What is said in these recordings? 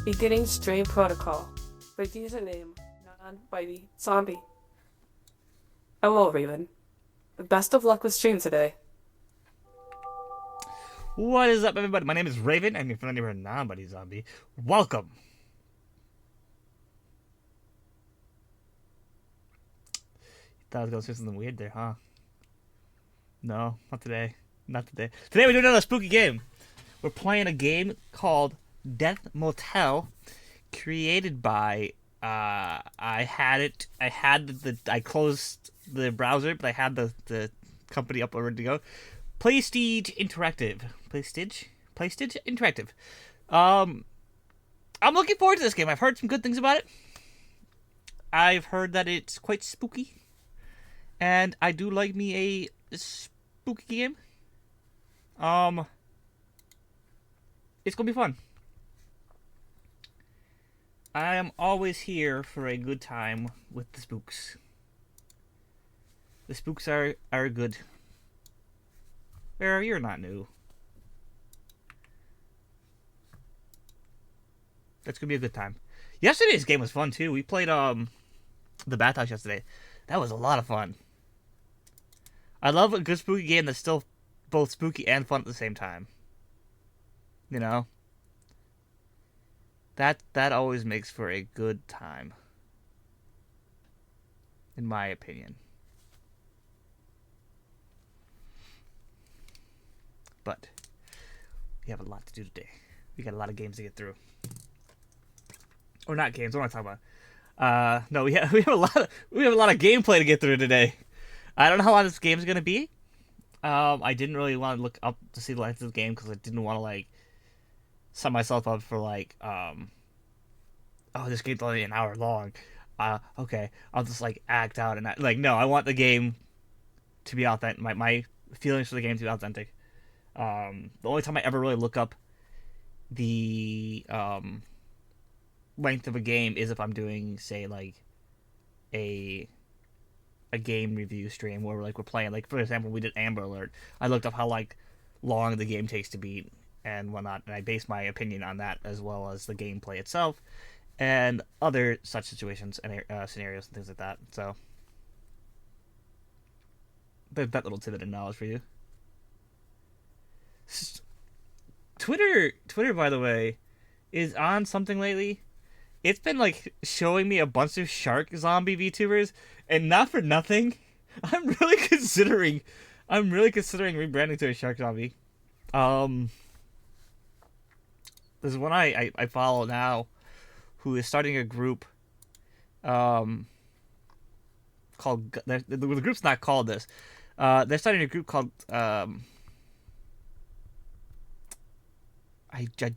Beginning Stream Protocol with username NonbiteyZombie. Hello, Raven. Best of luck with stream today. What is up, everybody? My name is Raven. I'm your friendly neighborhood NonbiteyZombie. Welcome. You thought I was going to say something weird there, huh? No, not today. Not today. Today we're doing another spooky game. We're playing a game called Death Motel, created by, I closed the browser, but I had the company up ready to go. PlayStage Interactive. PlayStage Interactive. I'm looking forward to this game. I've heard some good things about it. I've heard that it's quite spooky. And I do like me a spooky game. It's gonna be fun. I am always here for a good time with the spooks. The spooks are good. You're not new. That's gonna be a good time. Yesterday's game was fun too. We played the Bathhouse yesterday. That was a lot of fun. I love a good spooky game that's still both spooky and fun at the same time. You know? That always makes for a good time. In my opinion. But we have a lot to do today. We got a lot of games to get through. Or not games, what am I talking about? No, we have a lot of gameplay to get through today. I don't know how long this game's gonna be. I didn't really want to look up to see the length of the game because I didn't want to like set myself up for like this game's only an hour long. Okay, I'll just like act out and no, I want the game to be authentic. My feelings for the game to be authentic. The only time I ever really look up the length of a game is if I'm doing, say, like a game review stream where we're playing, like, for example, we did Amber Alert. I looked up how like long the game takes to beat and whatnot, and I based my opinion on that as well as the gameplay itself and other such situations and scenarios and things like that. So there's that little tidbit of knowledge for you. Twitter, by the way, is on something lately. It's been like showing me a bunch of shark zombie VTubers, and not for nothing, I'm really considering rebranding to a shark zombie. There's one I follow now, who is starting a group, called the group's not called this. They're starting a group called I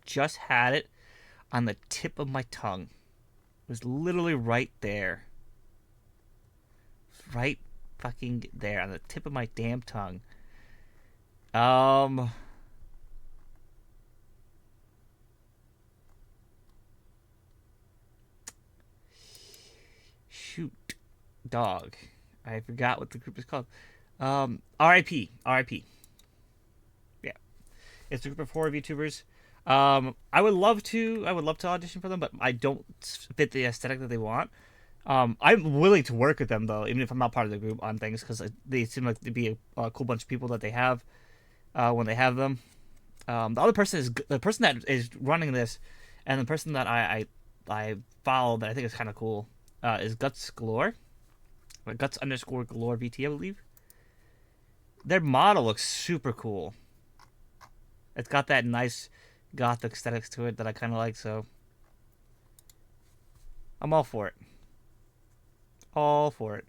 just had it on the tip of my tongue. It was literally right there. Right fucking there on the tip of my damn tongue. Shoot. Dog. I forgot what the group is called. RIP. Yeah. It's a group of 4 VTubers. I would love to audition for them, but I don't fit the aesthetic that they want. I'm willing to work with them though, even if I'm not part of the group on things, because they seem like to be a cool bunch of people that they have when they have them. The other person is the person that is running this, and the person that I follow that I think is kind of cool is Guts Galore, or Guts_Galore VT, I believe. Their model looks super cool. It's got that nice gothic aesthetics to it that I kind of like, so I'm all for it. All for it.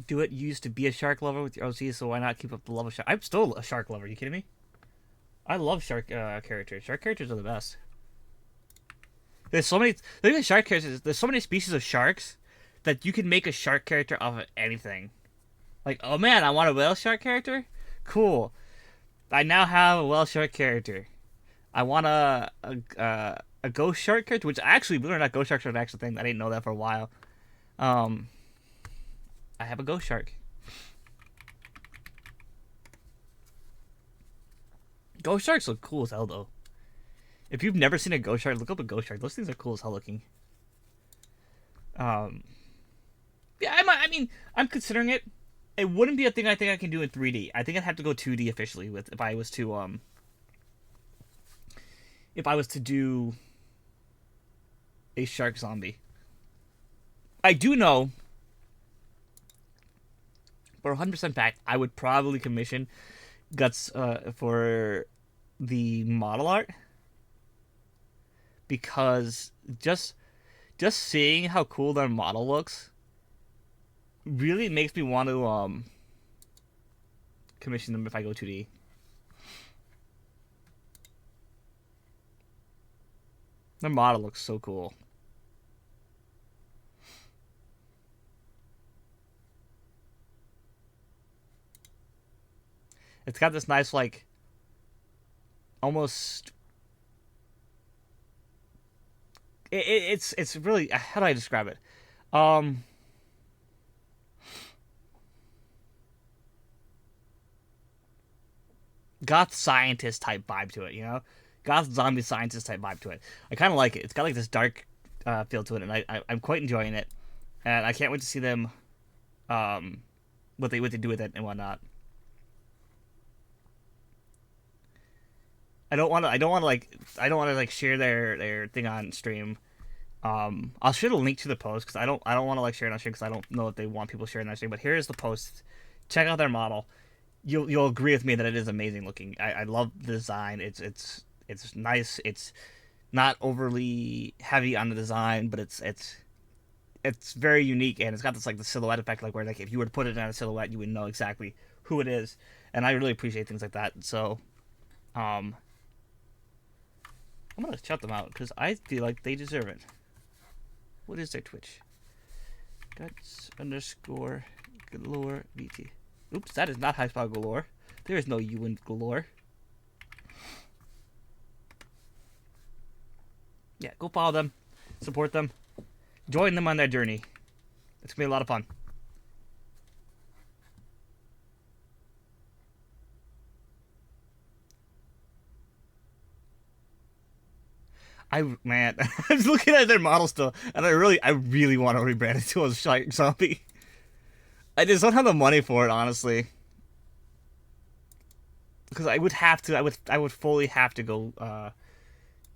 Do it. You used to be a shark lover with your OC, so why not keep up the love of shark? I'm still a shark lover. Are you kidding me? I love shark characters. Shark characters are the best. There's so many. Look at shark characters. There's so many species of sharks that you can make a shark character off of anything. Like, oh man, I want a whale shark character. Cool. I now have a whale shark character. I want a ghost shark character, which actually, believe it or not, ghost sharks are an actual thing. I didn't know that for a while. I have a ghost shark. Ghost sharks look cool as hell, though. If you've never seen a ghost shark, look up a ghost shark. Those things are cool as hell looking. Um, yeah, I mean, I'm considering it. It wouldn't be a thing I think I can do in 3D. I think I'd have to go 2D officially with if I was to do a shark zombie. I do know for 100% fact I would probably commission Guts for the model art, because just seeing how cool that model looks really makes me want to commission them if I go 2D. The model looks so cool. It's got this nice, like, almost... It's really... How do I describe it? Goth scientist type vibe to it, you know? Goth zombie scientist type vibe to it. I kind of like it. It's got, like, this dark feel to it, and I'm quite enjoying it. And I can't wait to see them... what they do with it and whatnot. I don't want to share their thing on stream. I'll share the link to the post because I don't want to share it on stream because I don't know if they want people sharing that stream. But here's the post. Check out their model. You'll agree with me that it is amazing looking. I love the design. It's nice. It's not overly heavy on the design, but it's very unique, and it's got this, like, the silhouette effect, like, where, like, if you were to put it on a silhouette, you would know exactly who it is. And I really appreciate things like that. So, I'm gonna shout them out because I feel like they deserve it. What is their Twitch? Guts_galore VT. Oops, that is not high spot galore. There is no U in galore. Yeah, go follow them, support them, join them on their journey. It's gonna be a lot of fun. I'm looking at their model still, and I really want to rebrand it to a shark zombie. I just don't have the money for it, honestly. Because I would fully have to go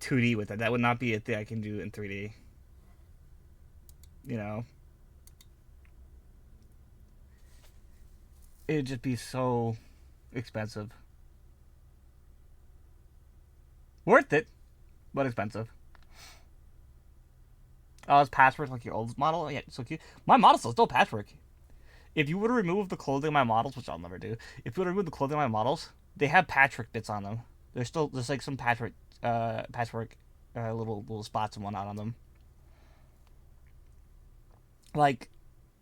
2D with it. That would not be a thing I can do in 3D. You know? It'd just be so expensive. Worth it, but expensive. Oh, it's patchwork like your old model? Yeah, so cute. My models are still patchwork. If you were to remove the clothing of my models, which I'll never do, if you were to remove the clothing of my models, they have patchwork bits on them. There's like some patchwork little spots and whatnot on them. Like,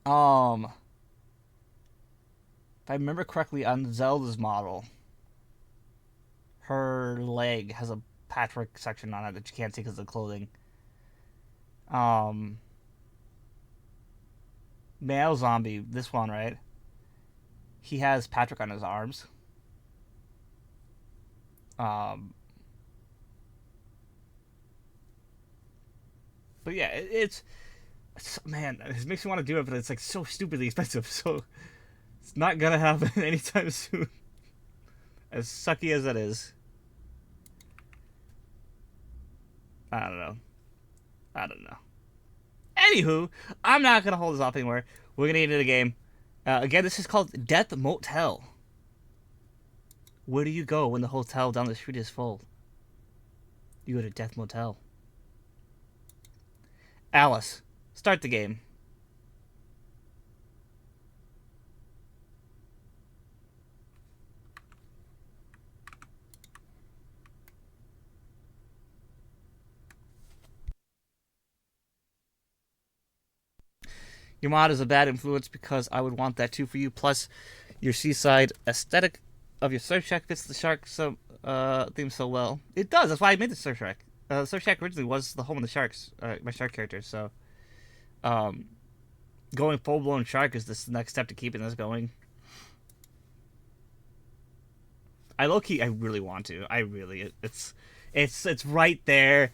if I remember correctly, on Zelda's model, her leg has a patchwork section on it that you can't see because of the clothing. Male zombie, this one, right? He has patchwork on his arms. But yeah, it's man, it makes me want to do it, but it's like so stupidly expensive, so it's not gonna happen anytime soon. As sucky as that is. I don't know. Anywho, I'm not gonna hold this off anymore. We're gonna get into the game. Again, this is called Death Motel. Where do you go when the hotel down the street is full? You go to Death Motel. Alice, start the game. Your mod is a bad influence because I would want that too for you. Plus, your seaside aesthetic of your Surf Shack fits the shark theme so well. It does. That's why I made the Surf Shack. Surf Shack originally was the home of the sharks, my shark characters. So, going full blown shark is this next step to keeping this going. I low-key, I really want to. It's right there.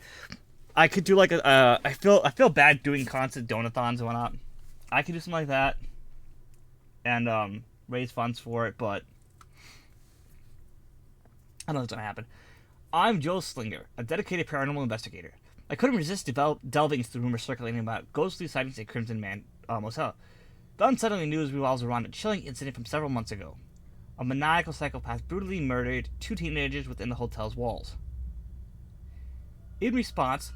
I could do like I feel bad doing constant donathons and whatnot. I could do something like that and raise funds for it, but I don't know what's gonna happen. I'm Joe Slinger, a dedicated paranormal investigator. I couldn't resist delving into the rumors circulating about ghostly sightings at Crimson Man Motel. The unsettling news revolves around a chilling incident from several months ago. A maniacal psychopath brutally murdered 2 teenagers within the hotel's walls. In response,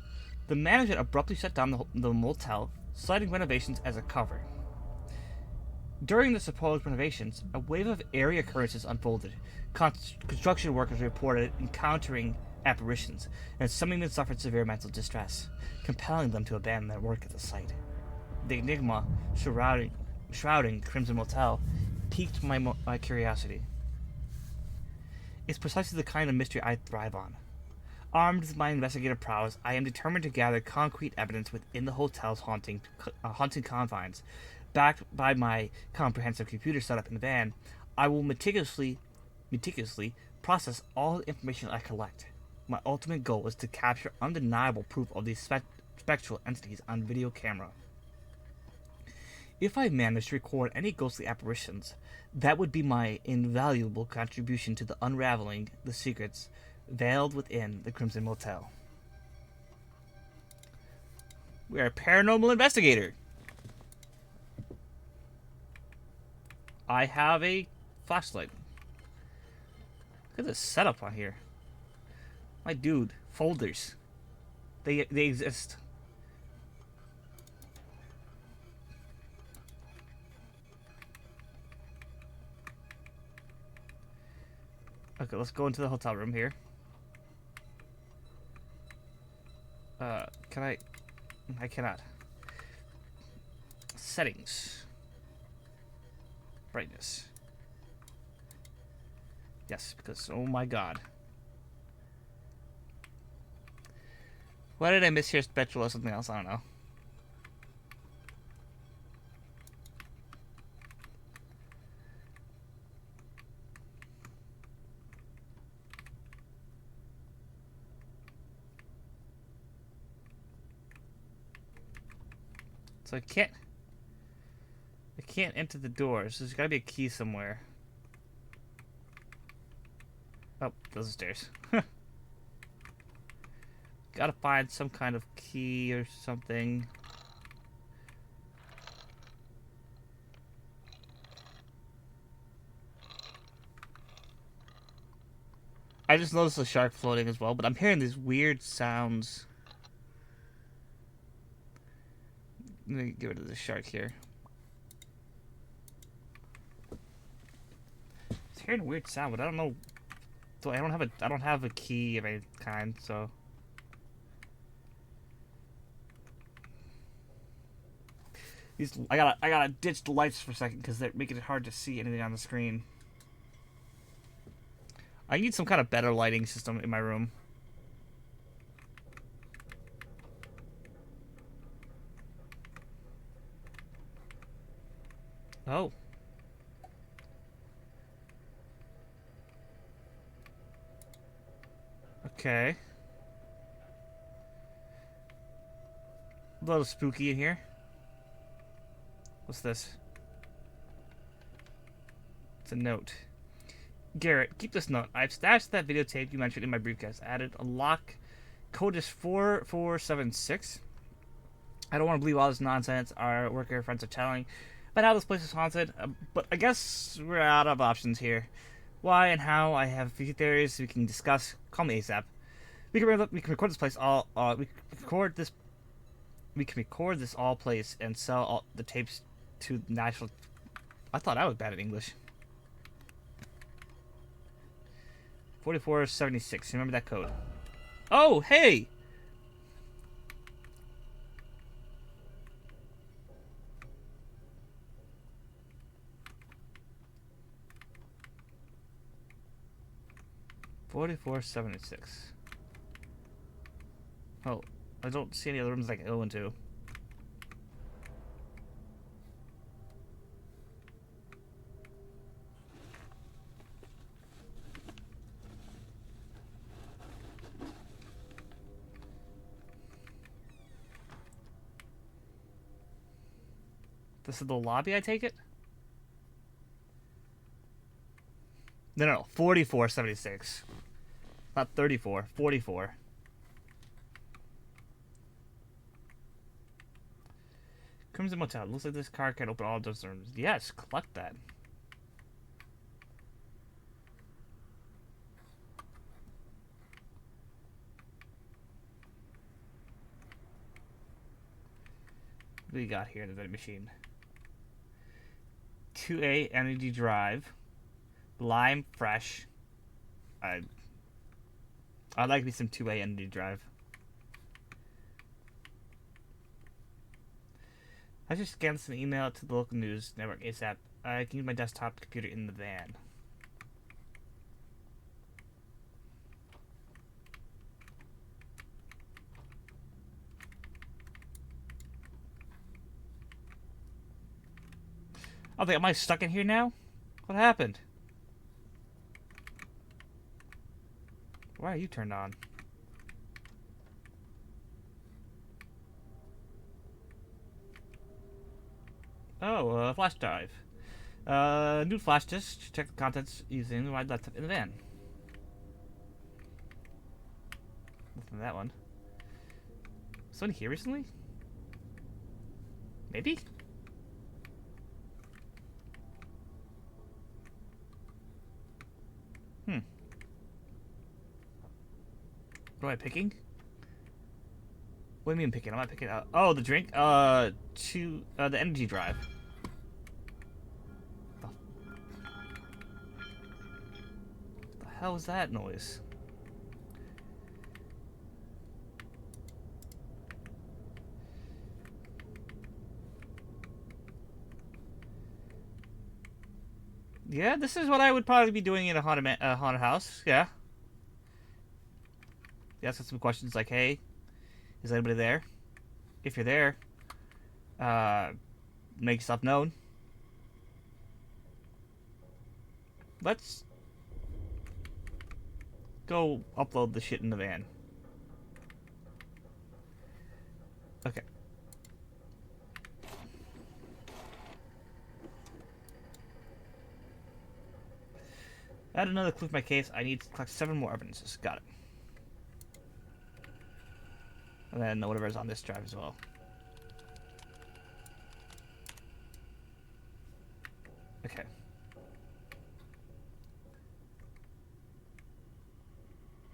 the management abruptly shut down the motel, citing renovations as a cover. During the supposed renovations, a wave of eerie occurrences unfolded. Construction workers reported encountering apparitions, and some even suffered severe mental distress, compelling them to abandon their work at the site. The enigma shrouding Crimson Motel piqued my curiosity. It's precisely the kind of mystery I thrive on. Armed with my investigative prowess, I am determined to gather concrete evidence within the hotel's haunting confines. Backed by my comprehensive computer setup in the van, I will meticulously process all the information I collect. My ultimate goal is to capture undeniable proof of these spectral entities on video camera. If I manage to record any ghostly apparitions, that would be my invaluable contribution to the unraveling the secrets veiled within the Crimson Motel. We are a paranormal investigator. I have a flashlight. Look at this setup on here. My dude, folders. They exist. Okay, let's go into the hotel room here. Can I? I cannot. Settings. Brightness. Yes, because, oh my god. What did I miss here? Spectral or something else? I don't know. So I can't enter the doors. There's gotta be a key somewhere. Oh, those are stairs. Gotta find some kind of key or something. I just noticed a shark floating as well, but I'm hearing these weird sounds. Let me get rid of the shark here. It's hearing a weird sound, but I don't know. So I don't have a key of any kind, so. I gotta ditch the lights for a second because they're making it hard to see anything on the screen. I need some kind of better lighting system in my room. Oh. Okay. A little spooky in here. What's this? It's a note. Garrett, keep this note. I've stashed that videotape you mentioned in my briefcase. Added a lock. Code is 4476. I don't want to believe all this nonsense our worker friends are telling about how this place is haunted, but I guess we're out of options here. Why and how, I have a few theories we can discuss. Call me ASAP. We can record this place all. We can record this all place and sell all the tapes to the national. I thought I was bad at English. 4476. Remember that code. Oh, hey! $44.76. Oh, I don't see any other rooms I can go into. This is the lobby, I take it? No. 4476. Not 34. 44. Crimson Motel. Looks like this car can open all those rooms. Yes, collect that. What do we got here in the vending machine? 2A energy drive. Lime fresh. I'd like me some 2A energy drive. I just scanned some email to the local news network ASAP. I can use my desktop computer in the van. Oh, am I stuck in here now? What happened? Why are you turned on? Oh, flash drive. New flash disk. Check the contents using the right laptop in the van. Nothing that one. Someone here recently? Maybe? What am I picking? What do you mean picking? I'm not picking out. Oh, the drink? The energy drive. What the hell was that noise? Yeah, this is what I would probably be doing in a haunted house. Yeah. You ask some questions like, hey, is anybody there? If you're there, make yourself known. Let's go upload the shit in the van. Okay. Add another clue for my case. I need to collect 7 more evidences. Got it. And then whatever's on this drive as well. Okay.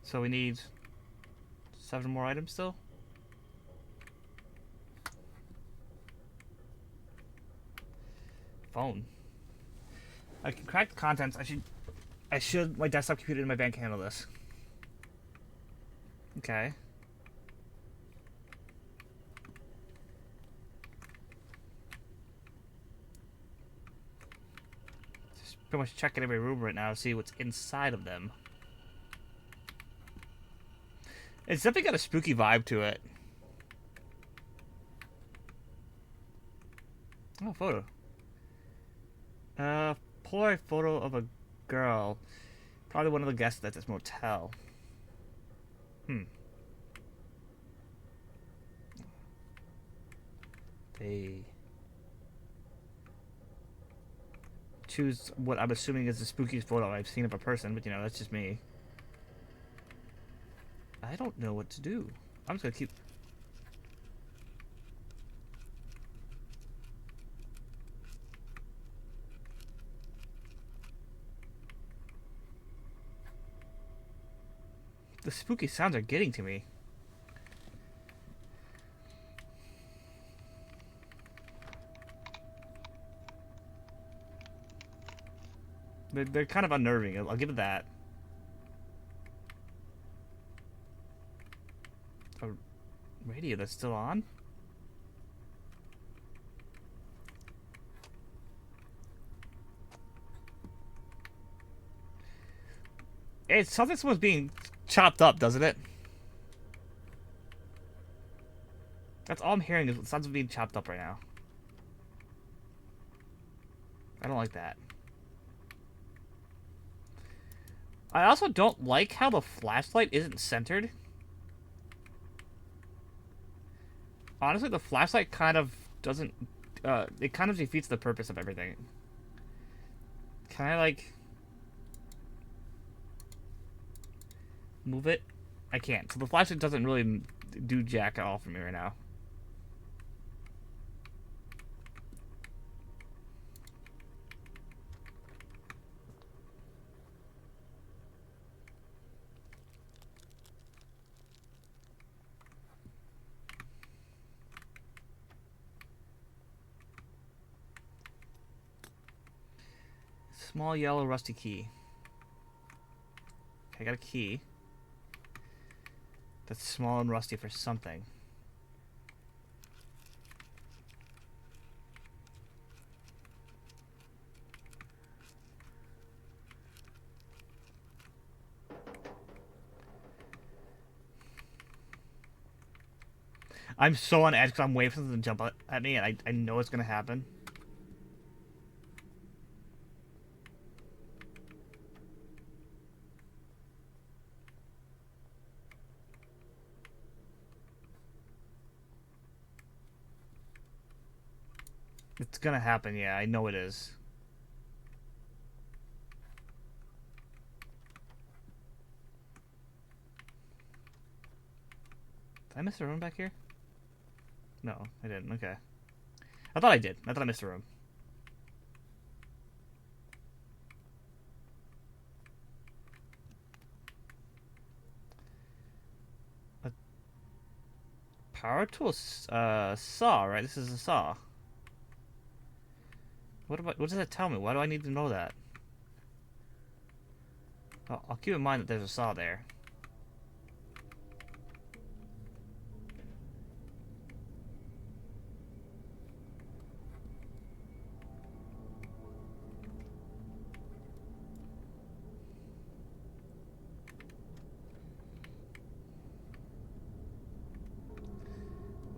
So we need 7 more items still? Phone. I can crack the contents. I should my desktop computer in my van can handle this. Okay. Just pretty much checking every room right now to see what's inside of them. It's definitely got a spooky vibe to it. Oh, photo. Polaroid photo of a girl. Probably one of the guests at this motel. They choose what I'm assuming is the spookiest photo I've seen of a person, but you know, that's just me. I don't know what to do. I'm just gonna keep... The spooky sounds are getting to me. They're kind of unnerving, I'll give it that. A radio that's still on? It sounds like someone's being chopped up, doesn't it? That's all I'm hearing is sounds of being chopped up right now. I don't like that. I also don't like how the flashlight isn't centered. Honestly, the flashlight kind of doesn't it kind of defeats the purpose of everything. Can I like move it? I can't. So the flashlight doesn't really do jack at all for me right now. Small yellow rusty key. Okay, I got a key. That's small and rusty for something. I'm so on edge because I'm waiting for something to jump at me, and I know it's going to happen. It's going to happen, yeah. I know it is. Did I miss a room back here? No, I didn't. Okay. I thought I did. I thought I missed a room. A power tool saw, right? This is a saw. What does that tell me? Why do I need to know that? I'll keep in mind that there's a saw there.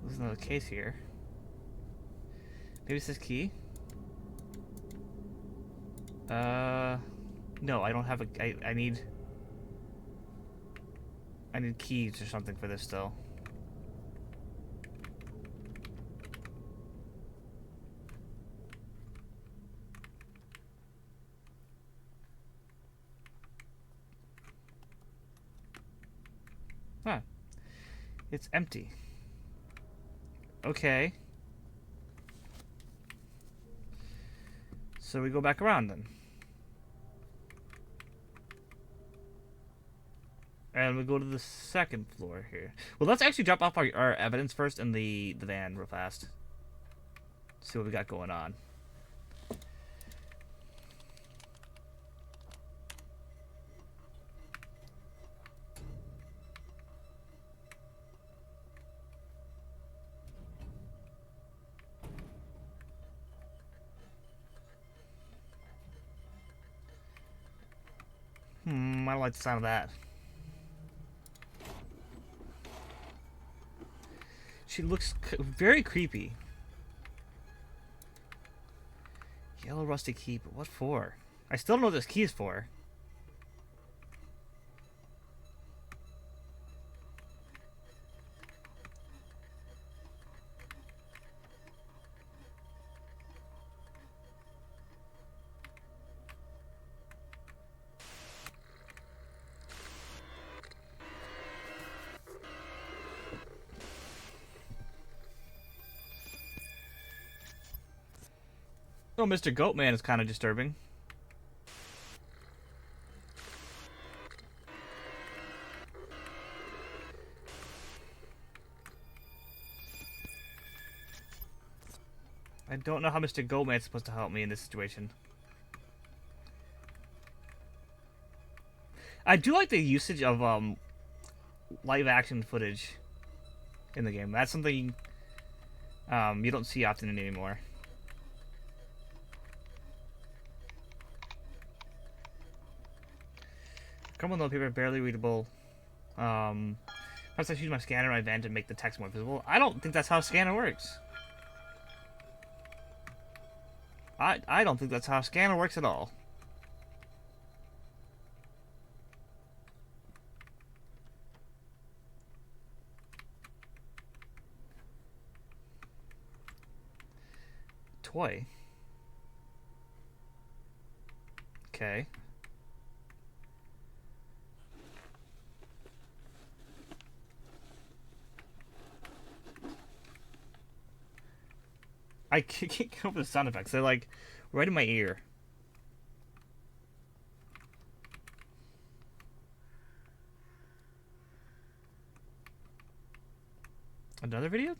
There's another case here. Maybe it's this key? No, I don't have a... I need keys or something for this still. Huh. It's empty. Okay. So we go back around then. And we go to the second floor here. Well, let's actually drop off our evidence first in the van real fast. See what we got going on. I don't like the sound of that. She looks very creepy. Yellow rusty key, but what for? I still don't know what this key is for. Oh, Mr. Goatman is kind of disturbing. I don't know how Mr. Goatman is supposed to help me in this situation. I do like the usage of live action footage in the game. That's something you don't see often anymore. Crumbled notepaper, barely readable. Perhaps I should use my scanner in my van to make the text more visible. I don't think that's how a scanner works. I don't think that's how a scanner works at all. toy. Okay. I can't come up with sound effects. They're like right in my ear. Another video?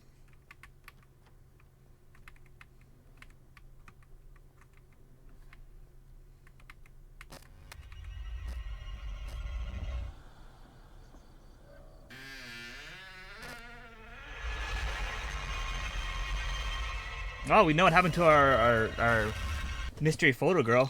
Oh, we know what happened to our mystery photo girl.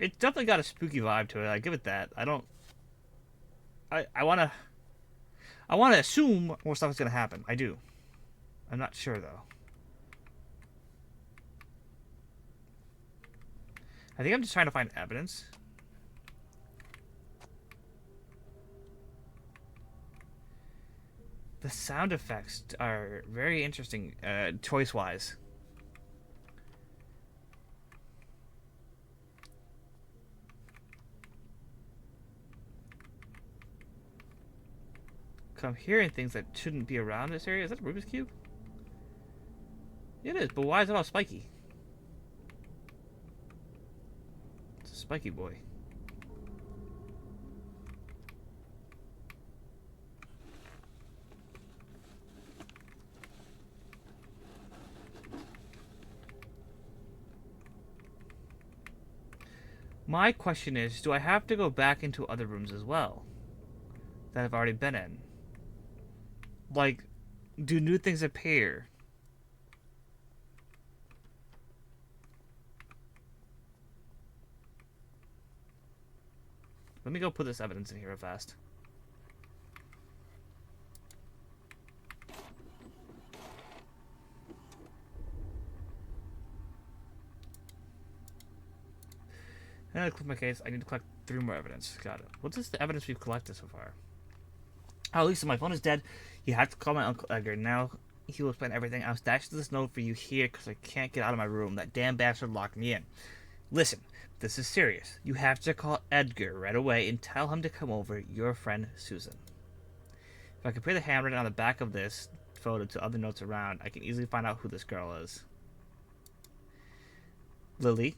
It's definitely got a spooky vibe to it. I give it that. I wanna assume more stuff is gonna happen. I do. I'm not sure though. I think I'm just trying to find evidence. The sound effects are very interesting, choice-wise. I'm hearing things that shouldn't be around this area. Is that a Rubik's Cube? It is, but why is it all spiky? It's a spiky boy. My question is, do I have to go back into other rooms as well that I've already been in? Like, do new things appear? Let me go put this evidence in here real fast. And I click my case. I need to collect 3 more evidence. Got it. What's this the evidence we've collected so far? Oh, Lisa, my phone is dead. You have to call my Uncle Edgar. Now he will explain everything. I'm stashing this note for you here because I can't get out of my room. That damn bastard locked me in. Listen, this is serious. You have to call Edgar right away and tell him to come over. Your friend, Susan. If I compare the handwriting on the back of this photo to other notes around, I can easily find out who this girl is. Lily.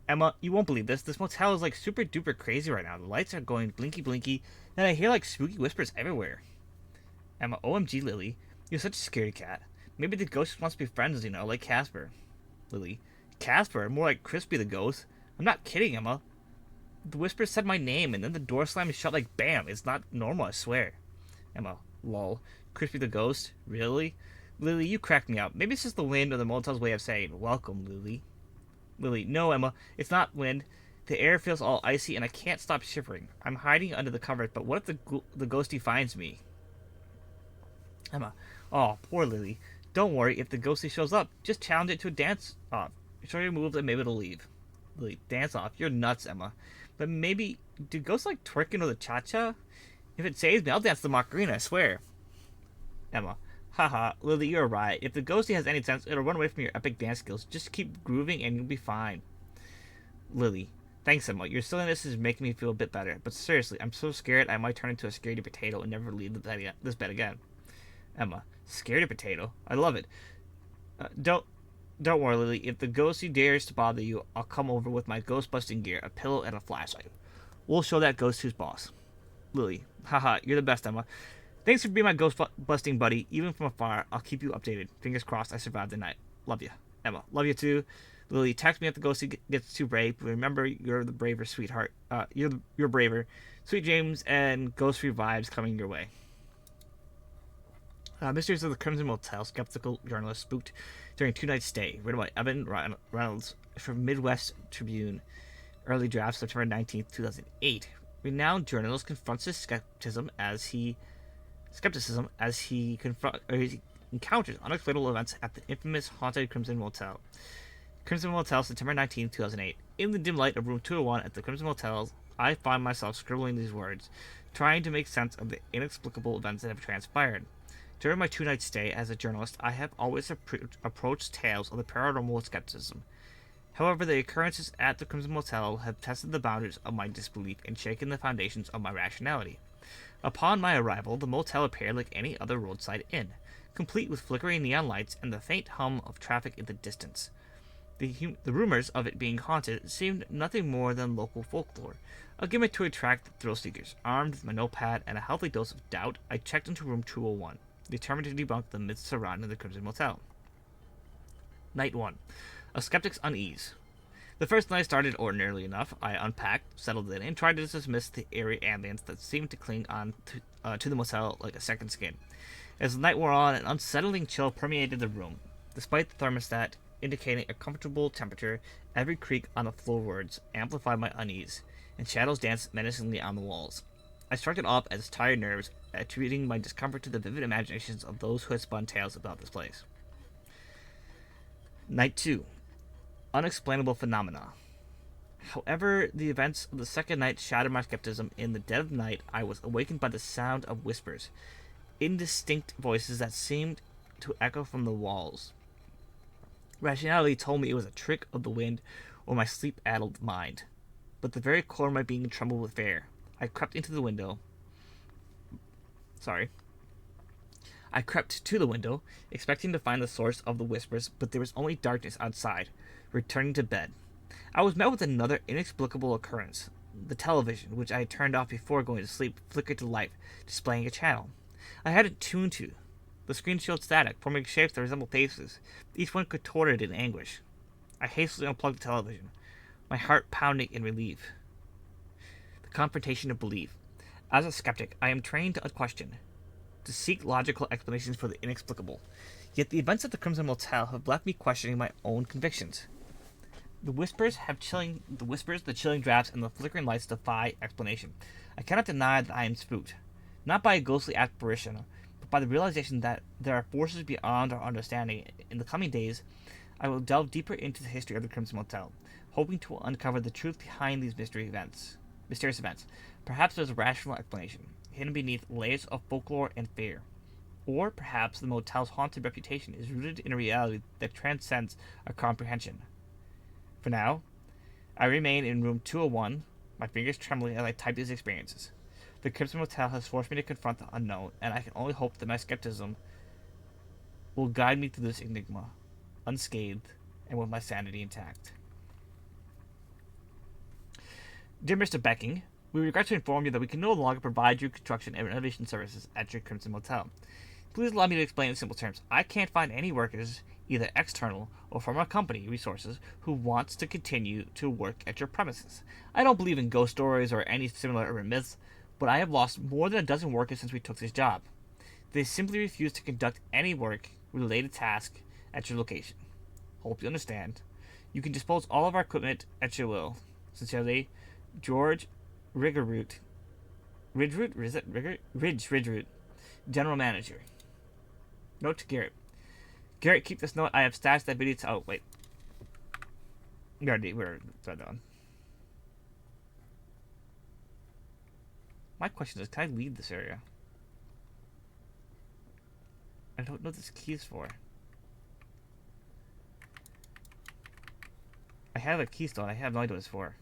Emma, you won't believe this. This motel is like super duper crazy right now. The lights are going blinky blinky, and I hear like spooky whispers everywhere. Emma, OMG, Lily. You're such a scaredy cat. Maybe the ghost just wants to be friends, you know, like Casper. Lily. Casper? More like Crispy the ghost. I'm not kidding, Emma. The whisper said my name, and then the door slammed shut like bam. It's not normal, I swear. Emma. Lol. Crispy the ghost? Really? Lily, you cracked me up. Maybe it's just the wind or the motel's way of saying, welcome, Lily. Lily, no, Emma, it's not wind. The air feels all icy, and I can't stop shivering. I'm hiding under the covers, but what if the ghostie finds me? Emma, oh, poor Lily. Don't worry, if the ghostie shows up, just challenge it to a dance-off. Show your moves, and maybe it'll leave. Lily, dance-off? You're nuts, Emma. But maybe, do ghosts like twerking or the cha-cha? If it saves me, I'll dance the Macarena, I swear. Emma, haha, Lily, you're right. If the ghostie has any sense, it'll run away from your epic dance skills. Just keep grooving and you'll be fine. Lily, thanks, Emma. Your silliness is making me feel a bit better. But seriously, I'm so scared I might turn into a scaredy potato and never leave this bed again. Emma, scaredy potato? I love it. Don't worry, Lily. If the ghostie dares to bother you, I'll come over with my ghost-busting gear, a pillow, and a flashlight. We'll show that ghost who's boss. Lily, haha, you're the best, Emma. Thanks for being my ghost-busting buddy. Even from afar, I'll keep you updated. Fingers crossed I survived the night. Love you. Emma, love you too. Lily, text me if the ghostie gets too brave. Remember, you're the braver, sweetheart. You're braver. Sweet dreams and ghost-free vibes coming your way. Mysteries of the Crimson Motel. Skeptical journalist spooked during 2-night stay. Written by Evan Reynolds from Midwest Tribune. Early draft, September 19th, 2008. Renowned journalist confronts his skepticism as he encounters unexplainable events at the infamous haunted Crimson Motel. Crimson Motel, September 19th, 2008. In the dim light of room 201 at the Crimson Motel, I find myself scribbling these words, trying to make sense of the inexplicable events that have transpired. During my 2-night stay as a journalist, I have always approached tales of the paranormal with skepticism. However, the occurrences at the Crimson Motel have tested the boundaries of my disbelief and shaken the foundations of my rationality. Upon my arrival, the motel appeared like any other roadside inn, complete with flickering neon lights and the faint hum of traffic in the distance. The rumors of it being haunted seemed nothing more than local folklore, a gimmick to attract thrill seekers. Armed with my notepad and a healthy dose of doubt, I checked into room 201, determined to debunk the myths surrounding the Crimson Motel. Night 1. A skeptic's unease. The first night started ordinarily enough. I unpacked, settled in, and tried to dismiss the eerie ambience that seemed to cling on to the motel like a second skin. As the night wore on, an unsettling chill permeated the room. Despite the thermostat indicating a comfortable temperature, every creak on the floorboards amplified my unease, and shadows danced menacingly on the walls. I shrugged it off as tired nerves, attributing my discomfort to the vivid imaginations of those who had spun tales about this place. Night 2. Unexplainable phenomena. However, the events of the second night shattered my skepticism. In the dead of night, I was awakened by the sound of whispers, indistinct voices that seemed to echo from the walls. Rationality told me it was a trick of the wind or my sleep-addled mind, but the very core of my being trembled with fear. I crept to the window, expecting to find the source of the whispers, but there was only darkness outside. Returning to bed, I was met with another inexplicable occurrence. The television, which I had turned off before going to sleep, flickered to life, displaying a channel I hadn't tuned to. The screen showed static, forming shapes that resembled faces, each one contorted in anguish. I hastily unplugged the television, my heart pounding in relief. The confrontation of belief. As a skeptic, I am trained to question, to seek logical explanations for the inexplicable. Yet the events at the Crimson Motel have left me questioning my own convictions. The whispers, the chilling drafts, and the flickering lights defy explanation. I cannot deny that I am spooked, not by a ghostly apparition, but by the realization that there are forces beyond our understanding. In the coming days, I will delve deeper into the history of the Crimson Motel, hoping to uncover the truth behind these mysterious events. Perhaps there's a rational explanation, hidden beneath layers of folklore and fear. Or perhaps the motel's haunted reputation is rooted in a reality that transcends our comprehension. For now, I remain in room 201, my fingers trembling as I type these experiences. The Crimson Motel has forced me to confront the unknown, and I can only hope that my skepticism will guide me through this enigma, unscathed and with my sanity intact. Dear Mr. Becking, we regret to inform you that we can no longer provide you construction and renovation services at your Crimson Motel. Please allow me to explain in simple terms. I can't find any workers, either external or from our company resources, who wants to continue to work at your premises. I don't believe in ghost stories or any similar urban myths, but I have lost more than a dozen workers since we took this job. They simply refuse to conduct any work-related task at your location. Hope you understand. You can dispose all of our equipment at your will. Sincerely, George Ridgeroot, General Manager. Note to Garrett. Garrett, keep this note. I have stashed that video. Oh, wait. We're done. My question is, can I leave this area? I don't know what this key is for. I have a keystone. I have no idea what it's for.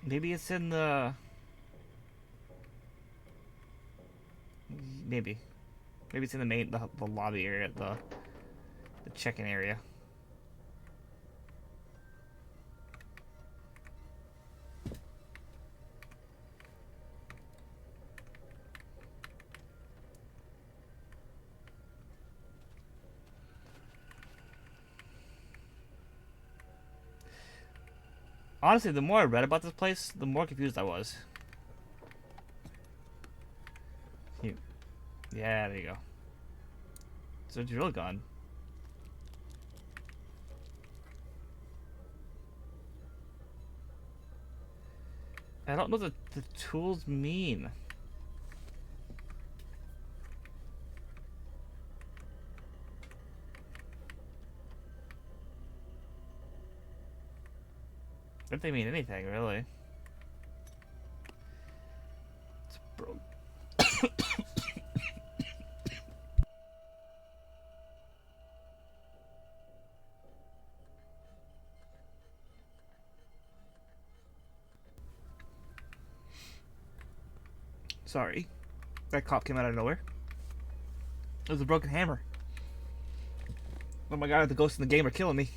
Maybe it's in the... Maybe it's in the main, the lobby area, the check-in area. Honestly, the more I read about this place, the more confused I was. Yeah, there you go. It's a drill gun. I don't know what the tools mean. If they mean anything, really. It's broke. Sorry. That cop came out of nowhere. It was a broken hammer. Oh my god, the ghosts in the game are killing me.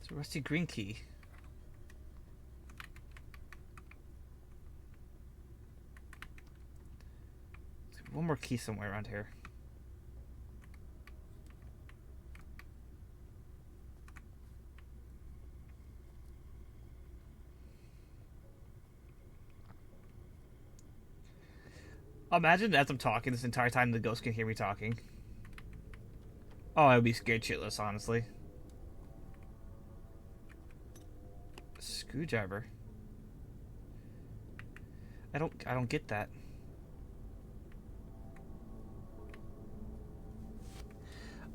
It's a rusty green key. There's one more key somewhere around here. Imagine as I'm talking this entire time the ghost can hear me talking. Oh, I would be scared shitless, honestly. Screwdriver. I don't get that.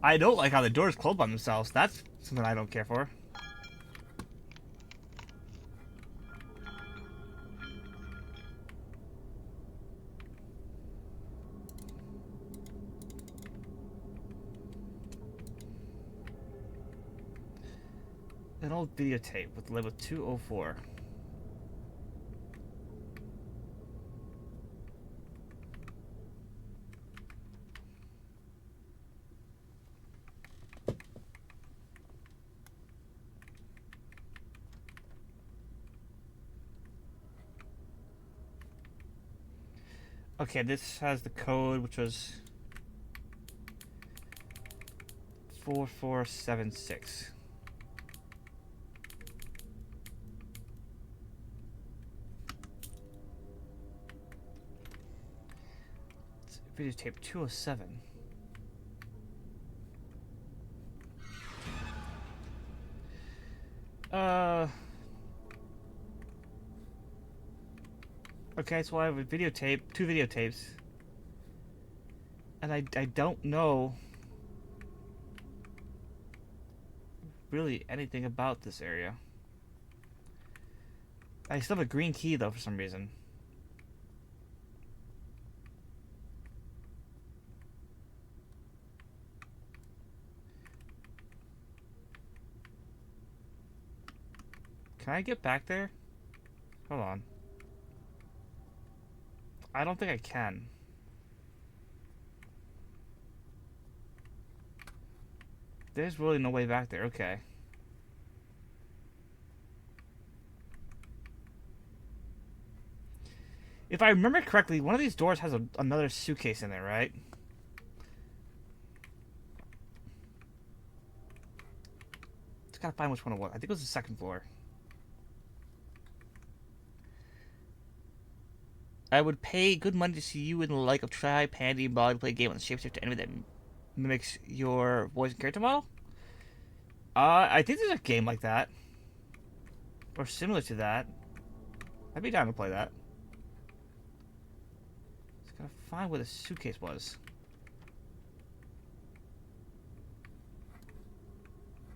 I don't like how the doors close by themselves. That's something I don't care for. An old videotape with level 204. Okay, this has the code, which was 4476. It's videotape 207. Okay, so I have a videotape, two videotapes, and I don't know really anything about this area. I still have a green key though for some reason. Can I get back there? Hold on. I don't think I can. There's really no way back there. Okay. If I remember correctly, one of these doors has another suitcase in there, right? Just gotta find which one it was. I think it was the second floor. I would pay good money to see you in the like of try pandy body play game on the shapeshifter enemy that mimics your voice and character model. I think there's a game like that, or similar to that. I'd be down to play that. Just gotta find where the suitcase was.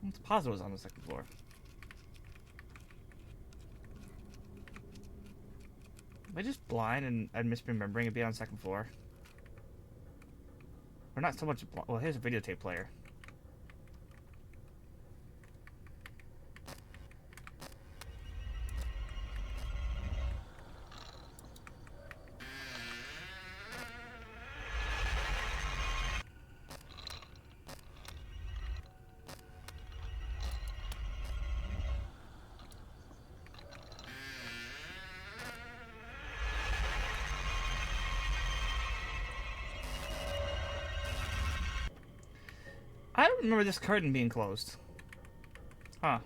It's positive it was on the second floor. Am I just blind and I'm misremembering it being on the second floor? Or not so much. Well, here's a videotape player. I don't remember this curtain being closed. Huh.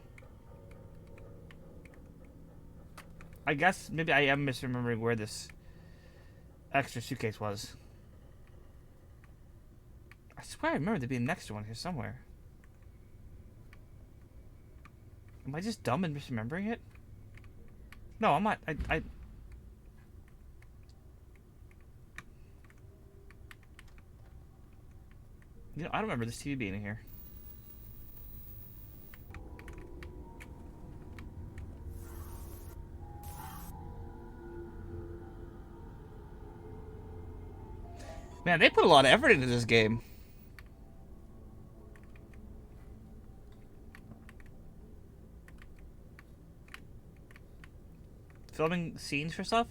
I guess maybe I am misremembering where this extra suitcase was. I swear I remember there being an extra one here somewhere. Am I just dumb and misremembering it? No, I'm not. You know, I don't remember this TV being in here. Man, they put a lot of effort into this game. Filming scenes for stuff?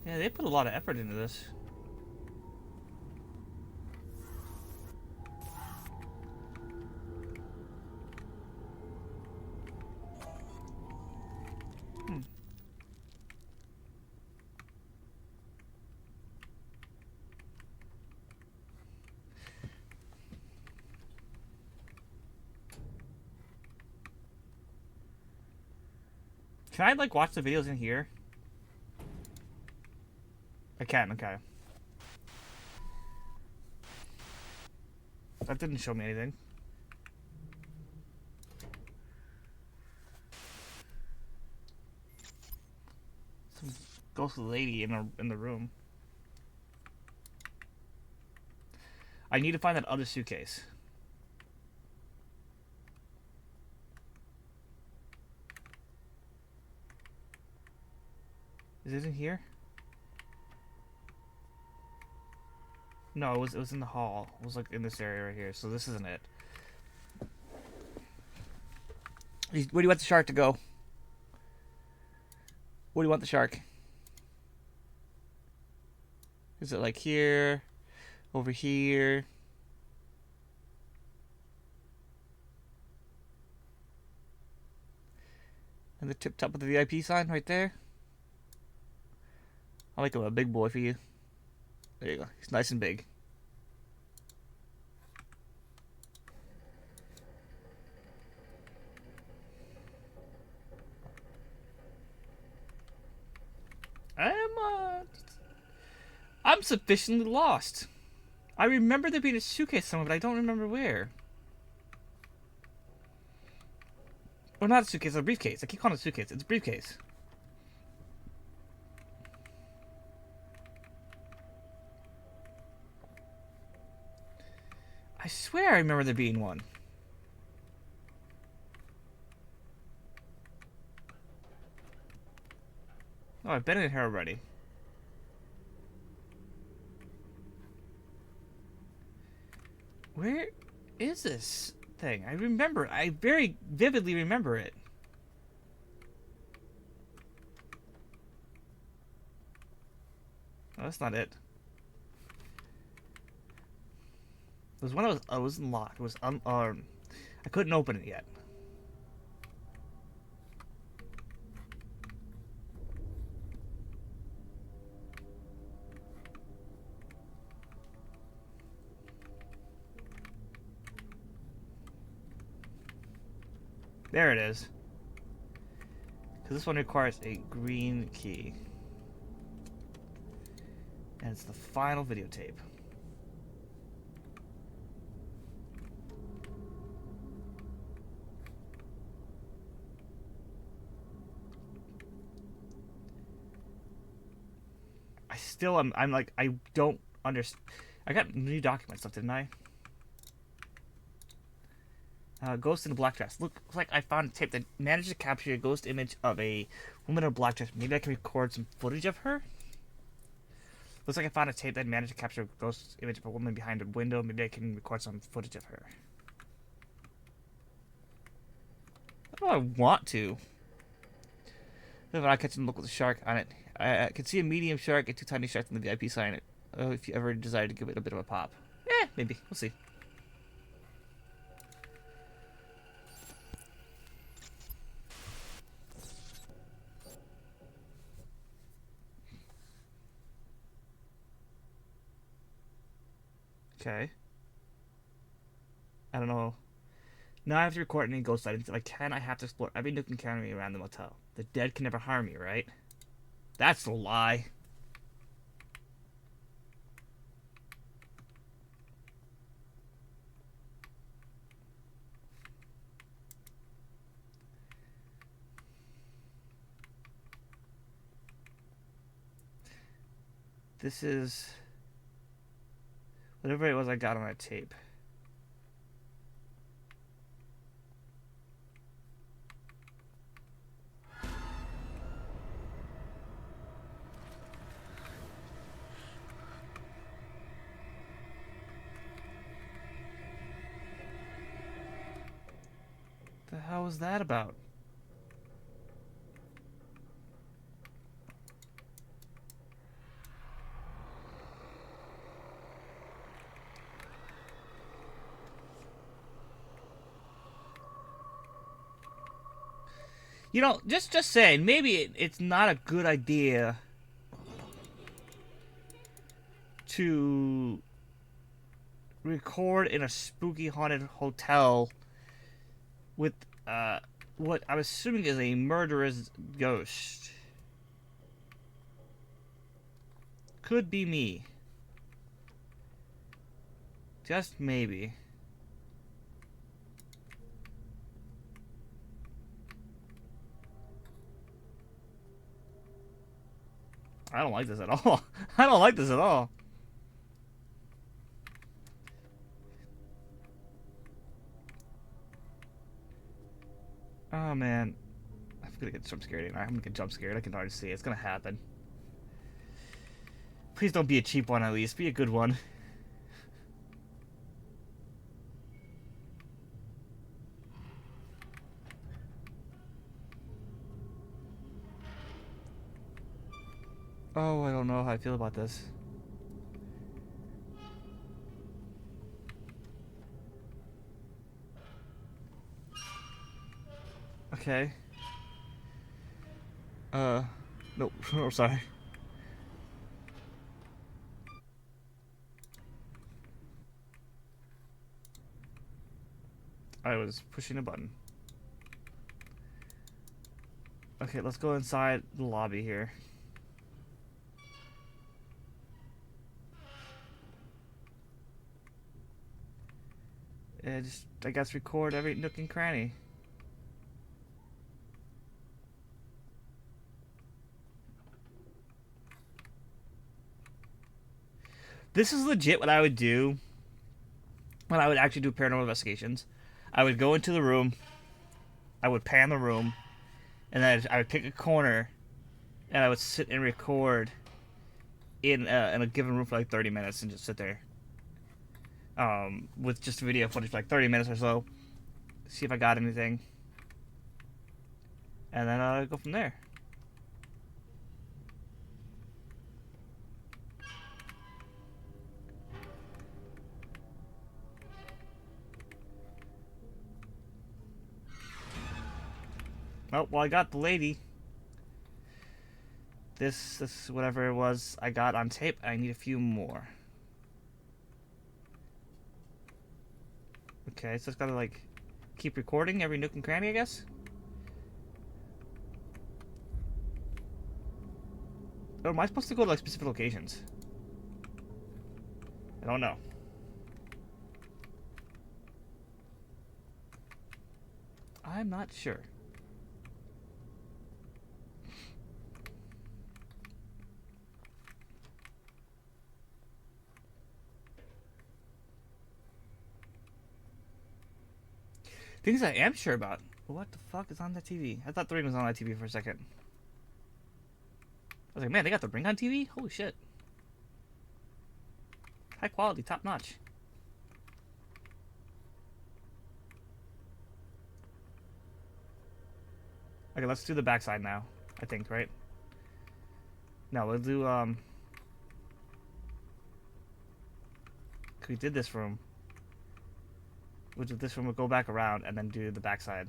Yeah, they put a lot of effort into this. Can I, like, watch the videos in here? I can, okay. That didn't show me anything. Some ghostly lady in the room. I need to find that other suitcase. Is it in here? No, it was in the hall. It was like in this area right here. So this isn't it. Where do you want the shark to go? Where do you want the shark? Is it like here? Over here? And the tip top of the VIP sign right there? I'll make him a big boy for you. There you go. He's nice and big. I'm sufficiently lost. I remember there being a suitcase somewhere, but I don't remember where. Or not a suitcase, a briefcase. I keep calling it a suitcase. It's a briefcase. I swear I remember there being one. Oh, I've been in here already. Where is this thing? I remember. I very vividly remember it. Oh, that's not it. It was when I was unlocked. It was I couldn't open it yet. There it is. Because this one requires a green key. And it's the final videotape. I'm like, I don't understand. I got new document stuff, didn't I? Ghost in a black dress. Looks like I found a tape that managed to capture a ghost image of a woman in a black dress. Maybe I can record some footage of her? Looks like I found a tape that managed to capture a ghost image of a woman behind a window. Maybe I can record some footage of her. I don't know I want to. If I catch and look with a shark on it. I can see a medium shark and 2 tiny sharks on the VIP sign. If you ever desire to give it a bit of a pop. Maybe. We'll see. Okay. I don't know. Now I have to record any ghost sightings. If I can, I have to explore every nook and cranny around the motel. The dead can never harm me, right? That's a lie. This is whatever it was I got on that tape. The hell was that about? You know, just saying, maybe it's not a good idea to record in a spooky haunted hotel with what I'm assuming is a murderous ghost. Could be me. Just maybe. I don't like this at all. I don't like this at all. Oh man. I'm gonna get jump scared. I'm gonna get jump scared. I can already see it. It's gonna happen. Please don't be a cheap one at least. Be a good one. Oh, I don't know how I feel about this. Okay. Nope. Oh, sorry. I was pushing a button. Okay, let's go inside the lobby here. And just, I guess, record every nook and cranny. This is legit what I would do when I would actually do paranormal investigations. I would go into the room, I would pan the room, and then I would pick a corner, and I would sit and record in a given room for like 30 minutes and just sit there. With just video footage for like 30 minutes or so. See if I got anything. And then go from there. Oh, well, I got the lady. This whatever it was I got on tape. I need a few more. Okay, so it's gotta like keep recording every nook and cranny, I guess. Or am I supposed to go to like specific locations? I don't know. I'm not sure. Things I am sure about. What the fuck is on that TV? I thought the ring was on that TV for a second. I was like, man, they got the ring on TV? Holy shit. High quality, top notch. Okay, let's do the backside now. I think, right? No, we'll do, we did this room. We'll do this room, we'll go back around, and then do the backside.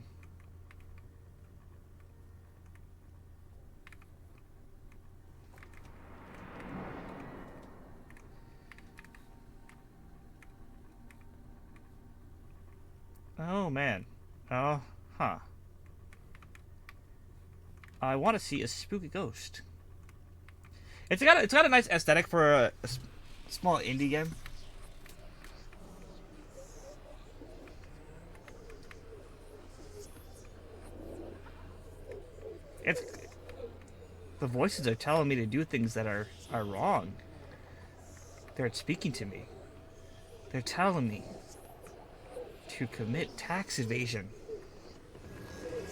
Oh man. Oh, huh. I want to see a spooky ghost. It's got a nice aesthetic for a small indie game. It's the voices are telling me to do things that are wrong. They're speaking to me. They're telling me to commit tax evasion.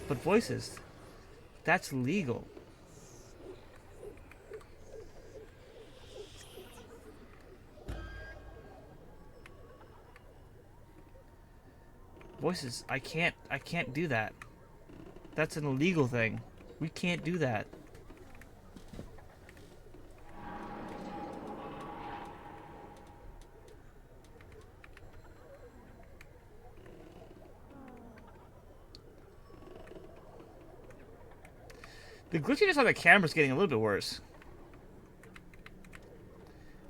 But voices, that's legal. Voices, I can't do that. That's an illegal thing. We can't do that. The glitchiness on the camera is getting a little bit worse.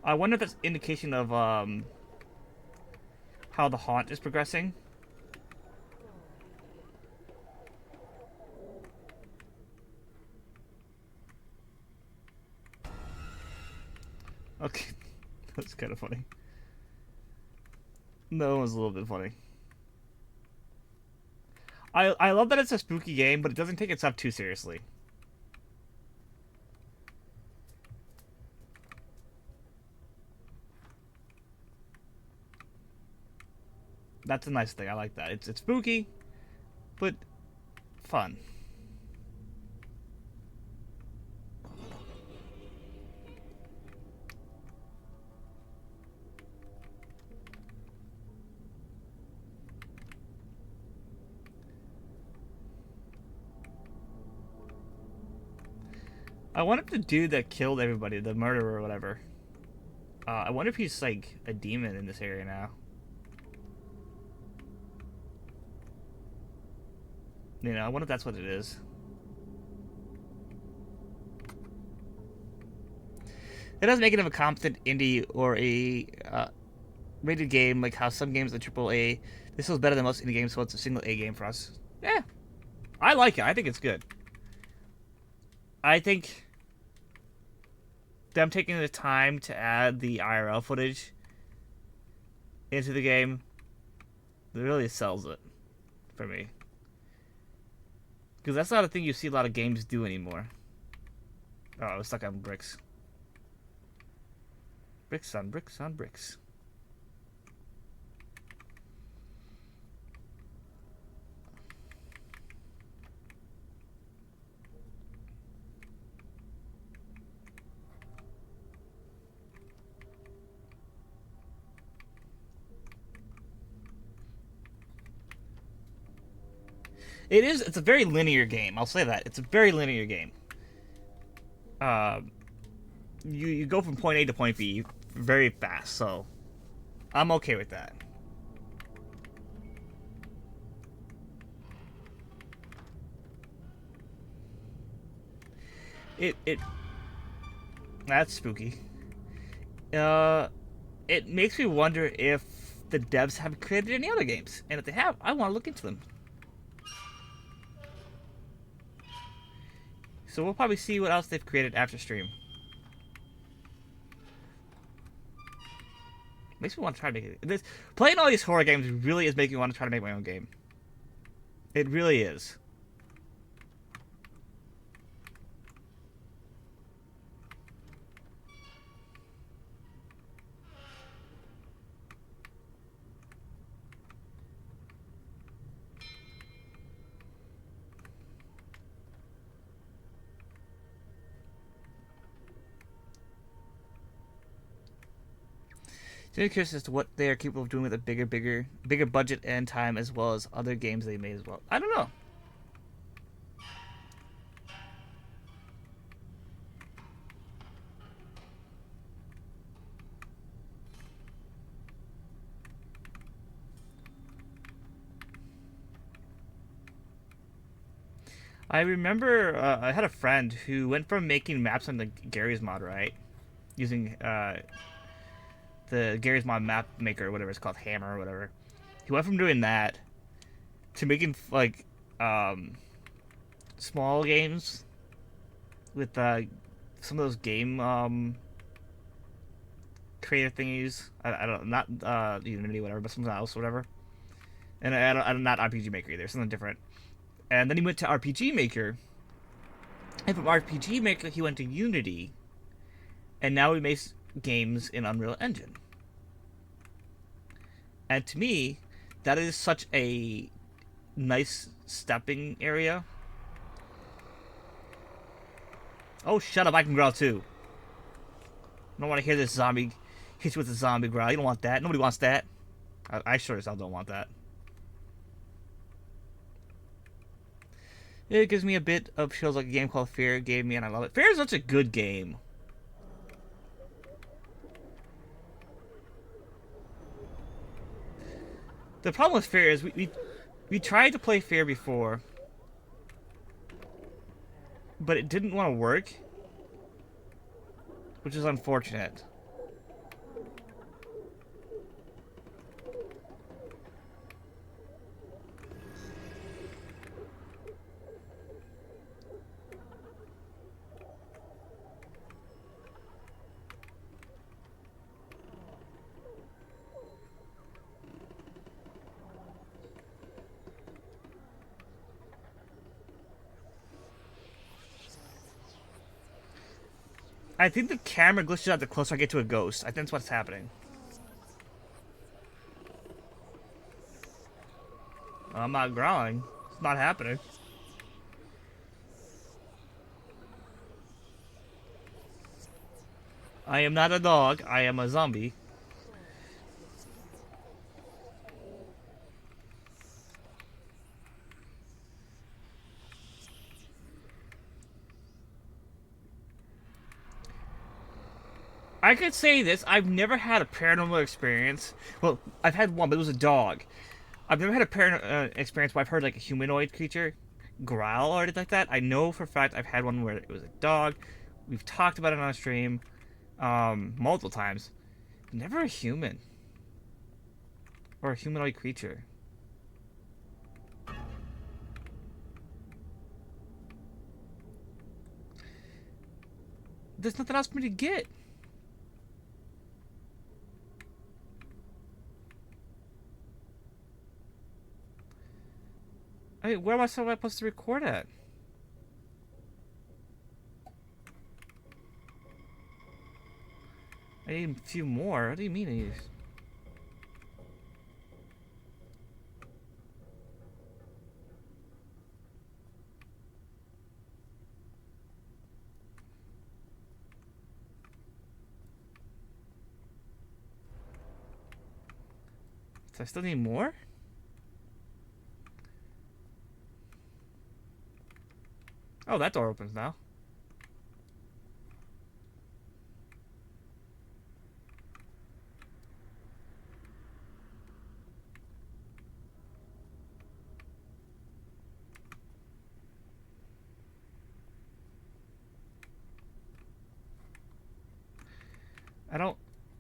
I wonder if that's indication of how the haunt is progressing. Okay, that's kind of funny. No, it was a little bit funny. I love that it's a spooky game, but it doesn't take itself too seriously. That's a nice thing. I like that. It's spooky, but fun. I wonder if the dude that killed everybody, the murderer or whatever, I wonder if he's like a demon in this area now. You know, I wonder if that's what it is. It doesn't make it a competent indie or a rated game like how some games are AAA. This was better than most indie games, so it's a single A game for us. Yeah, I like it. I think it's good. I think them taking the time to add the IRL footage into the game really sells it for me. Because that's not a thing you see a lot of games do anymore. Oh, I was stuck on bricks. Bricks on bricks on bricks. It's a very linear game. I'll say that. It's a very linear game. You go from point A to point B very fast, so I'm okay with that. It that's spooky. It makes me wonder if the devs have created any other games, and if they have, I want to look into them. So we'll probably see what else they've created after stream. Makes me want to try to make it. Playing all these horror games really is making me want to try to make my own game. It really is. I'm curious as to what they are capable of doing with a bigger budget and time, as well as other games they made as well. I don't know. I remember I had a friend who went from making maps on the Gary's mod, right? Using the Gary's mod map maker, or whatever it's called, Hammer or whatever. He went from doing that to making like small games with some of those game creative thingies. I don't not Unity whatever, but something else whatever. And I'm not RPG Maker either, something different. And then he went to RPG Maker, and from RPG Maker he went to Unity, and now he makes games in Unreal Engine. And to me, that is such a nice stepping area. Oh, shut up! I can growl too. I don't want to hear this zombie hit you with a zombie growl. You don't want that. Nobody wants that. I sure as hell don't want that. It gives me a bit of chills like a game called Fear gave me, and I love it. Fear is such a good game. The problem with Fear is we tried to play Fear before, but it didn't want to work, which is unfortunate. I think the camera glitches out the closer I get to a ghost. I think that's what's happening. I'm not growling. It's not happening. I am not a dog. I am a zombie. I could say this. I've never had a paranormal experience. Well, I've had one, but it was a dog. I've never had a paranormal experience where I've heard like a humanoid creature growl or anything like that. I know for a fact I've had one where it was a dog. We've talked about it on stream multiple times. Never a human or a humanoid creature. There's nothing else for me to get. I mean, where am I supposed to record at? I need a few more. What do you mean I need? So I still need more? Oh, that door opens now.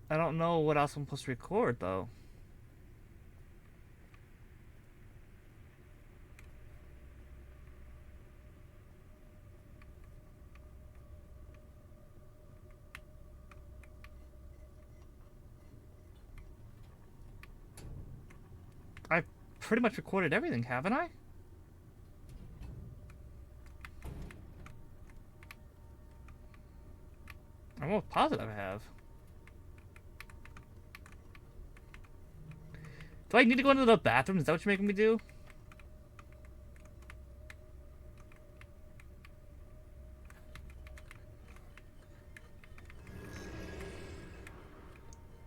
I don't know what else I'm supposed to record though. I've pretty much recorded everything, haven't I? I'm almost positive I have. Do I need to go into the bathroom? Is that what you're making me do?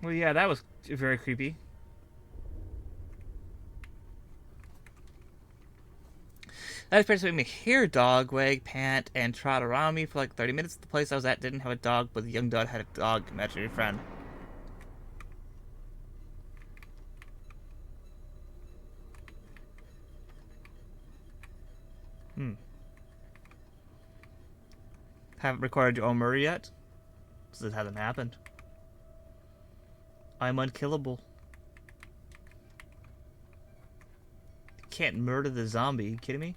Well, yeah, that was very creepy. That experience made me hear a dog wag, pant, and trot around me for like 30 minutes. The place I was at didn't have a dog, but the young dog had a dog, imaginary friend. Haven't recorded your own murder yet? Because it hasn't happened. I'm unkillable. can't murder the zombie. You kidding me?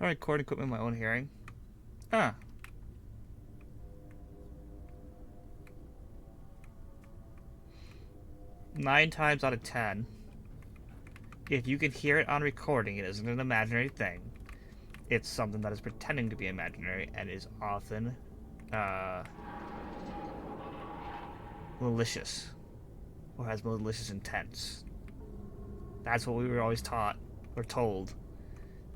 I record equipment in my own hearing. Huh. Nine times out of 10, if you can hear it on recording, it isn't an imaginary thing. It's something that is pretending to be imaginary and is often malicious or has malicious intents. That's what we were always taught or told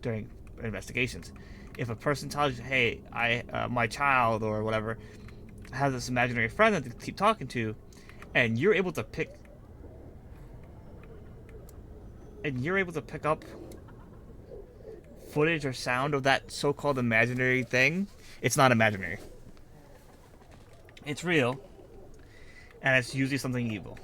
during investigations. If a person tells you, "Hey, my child or whatever has this imaginary friend that they keep talking to," and you're able to pick up footage or sound of that so-called imaginary thing, it's not imaginary. It's real, and it's usually something evil.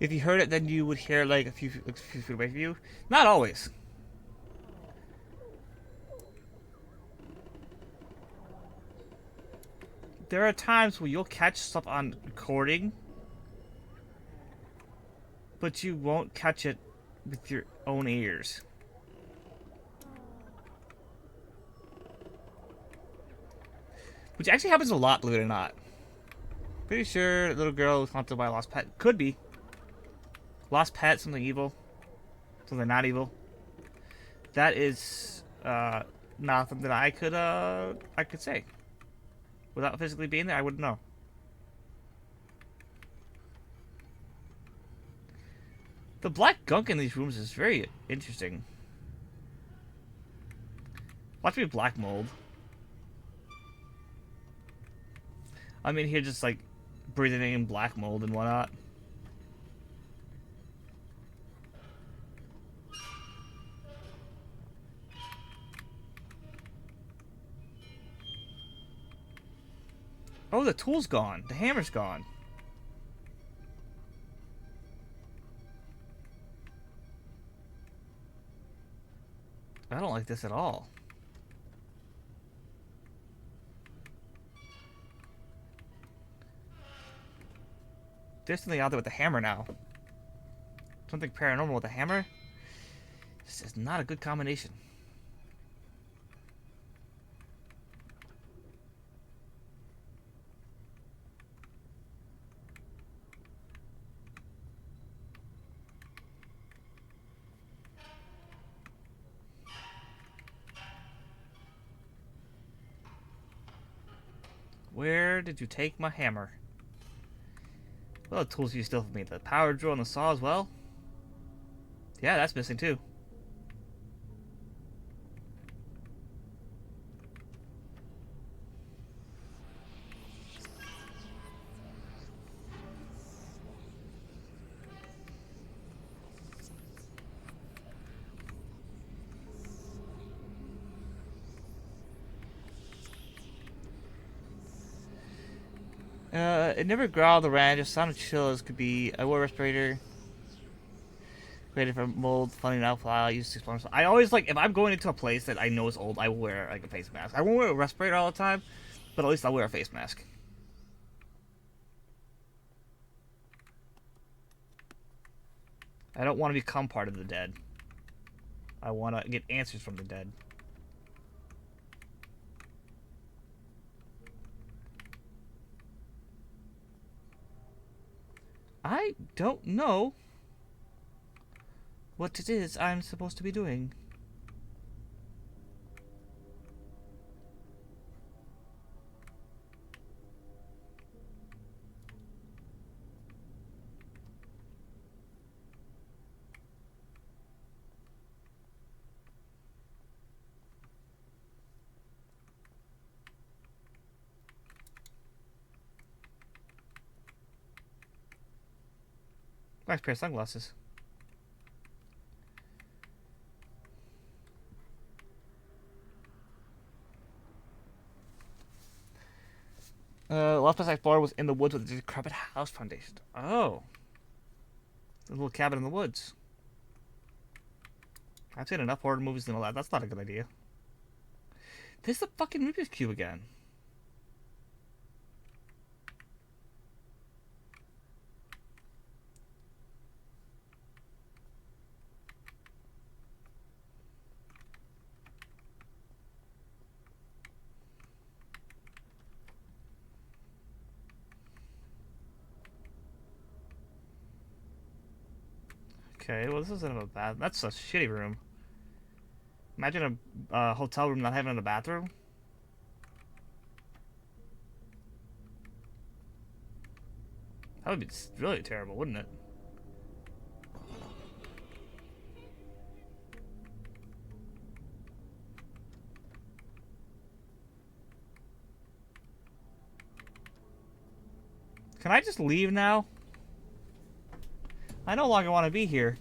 If you heard it, then you would hear like a few feet away from you. Not always. There are times where you'll catch stuff on recording, but you won't catch it with your own ears. Which actually happens a lot, believe it or not. Pretty sure a little girl was haunted by a lost pet. Could be. Lost pet, something evil. Something not evil. That is not something I could say. Without physically being there, I wouldn't know. The black gunk in these rooms is very interesting. Watch me black mold. I'm in here just like breathing in black mold and whatnot. Oh, the tool's gone. The hammer's gone. I don't like this at all. There's something out there with the hammer now. Something paranormal with the hammer. This is not a good combination. Where did you take my hammer? Well, the tools you still have me. The power drill and the saw as well. Yeah, that's missing too. It never growled around, just sounded chill as could be. I wore a respirator. Created for mold, funny now file, used to explore. I always like, if I'm going into a place that I know is old, I will wear like a face mask. I won't wear a respirator all the time, but at least I'll wear a face mask. I don't want to become part of the dead. I want to get answers from the dead. I don't know what it is I'm supposed to be doing. Nice pair of sunglasses. Last place I explored was in the woods with a decrepit house foundation. Oh. A little cabin in the woods. I've seen enough horror movies and all that. That's not a good idea. This is the fucking Rubik's Cube again. Okay, well this isn't a bad. That's a shitty room. Imagine a hotel room not having a bathroom. That would be really terrible, wouldn't it? Can I just leave now? I no longer want to be here.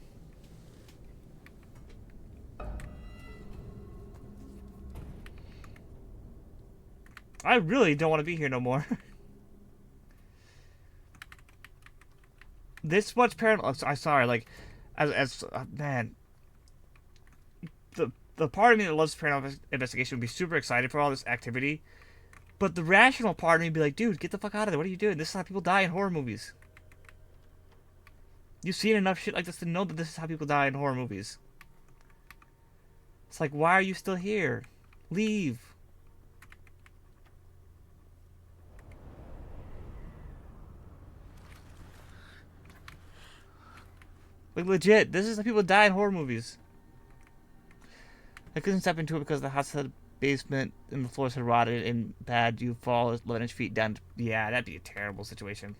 I really don't want to be here no more. This much paranormal. I'm sorry, like, man, the part of me that loves paranormal investigation would be super excited for all this activity, but the rational part of me would be like, dude, get the fuck out of there. What are you doing? This is how people die in horror movies. You've seen enough shit like this to know that this is how people die in horror movies. It's like, why are you still here? Leave. Like, legit, this is how people die in horror movies. I couldn't step into it because the house had a basement and the floors had rotted and bad. You fall 11 feet down. Yeah, that'd be a terrible situation.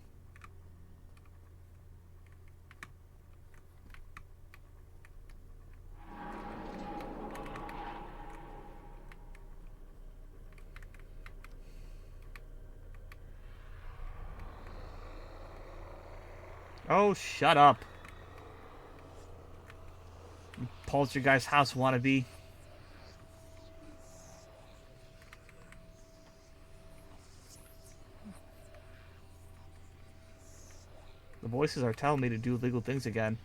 Oh, shut up. You poltergeist house wannabe. The voices are telling me to do illegal things again.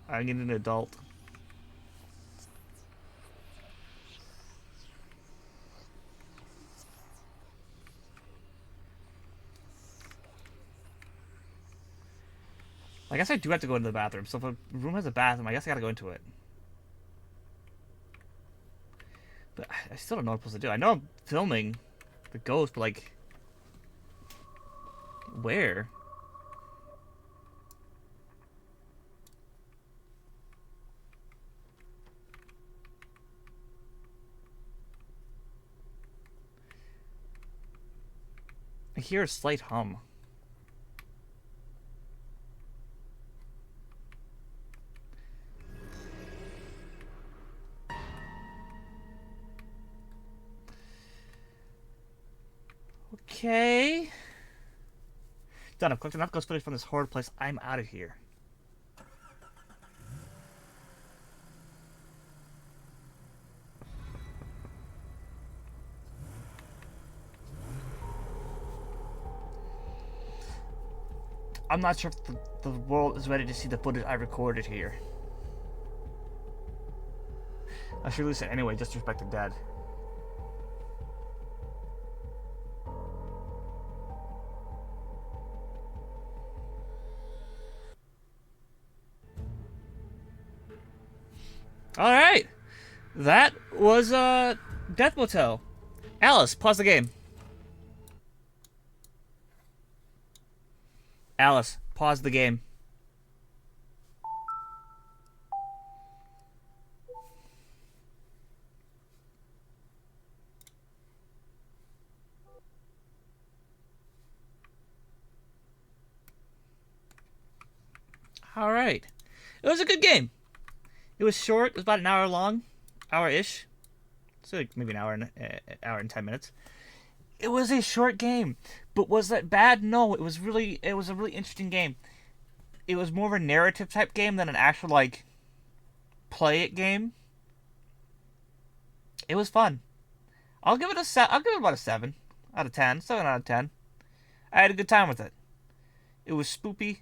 I need an adult. I guess I do have to go into the bathroom. So if a room has a bathroom, I guess I gotta go into it. But I still don't know what I'm supposed to do. I know I'm filming the ghost, but like, where? I hear a slight hum. Okay. Done. I've collected enough ghost footage from this horrid place. I'm out of here. I'm not sure if the world is ready to see the footage I recorded here. I should release it anyway, just to respect the dead. Alright! That was, Death Motel. Alice, pause the game. Alice, pause the game. Alright. It was a good game. It was short. It was about an hour long. Hour-ish. So like maybe an hour and 10 minutes. It was a short game, but was that bad? No, it was a really interesting game. It was more of a narrative type game than an actual like play it game. It was fun. I'll give it a set. I'll give it about a 7 out of 10. 7 out of 10. I had a good time with it. It was spoopy,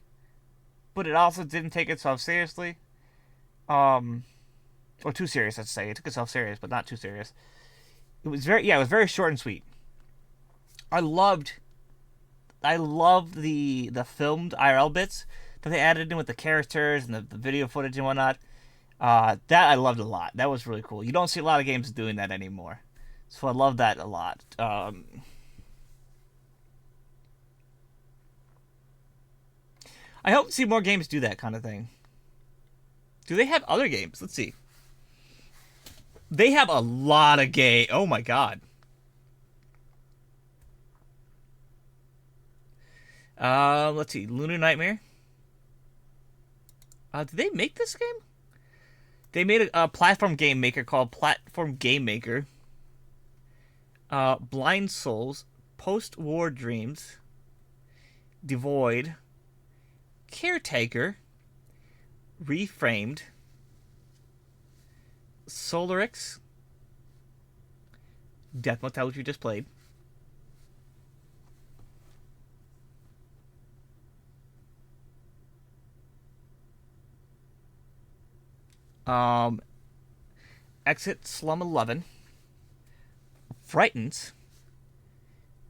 but it also didn't take itself seriously. Or too serious, I'd say. It took itself serious, but not too serious. It was very short and sweet. I loved the filmed IRL bits that they added in with the characters and the video footage and whatnot. That I loved a lot. That was really cool. You don't see a lot of games doing that anymore, so I love that a lot. I hope to see more games do that kind of thing. Do they have other games? Let's see. They have a lot of gay. Oh my god. Let's see. Lunar Nightmare. Did they make this game? They made a platform game maker called Platform Game Maker. Blind Souls, Post-War Dreams, Devoid, Caretaker, Reframed, Solarix, Death Motel, which we just played, Exit Slum 11, Frightens,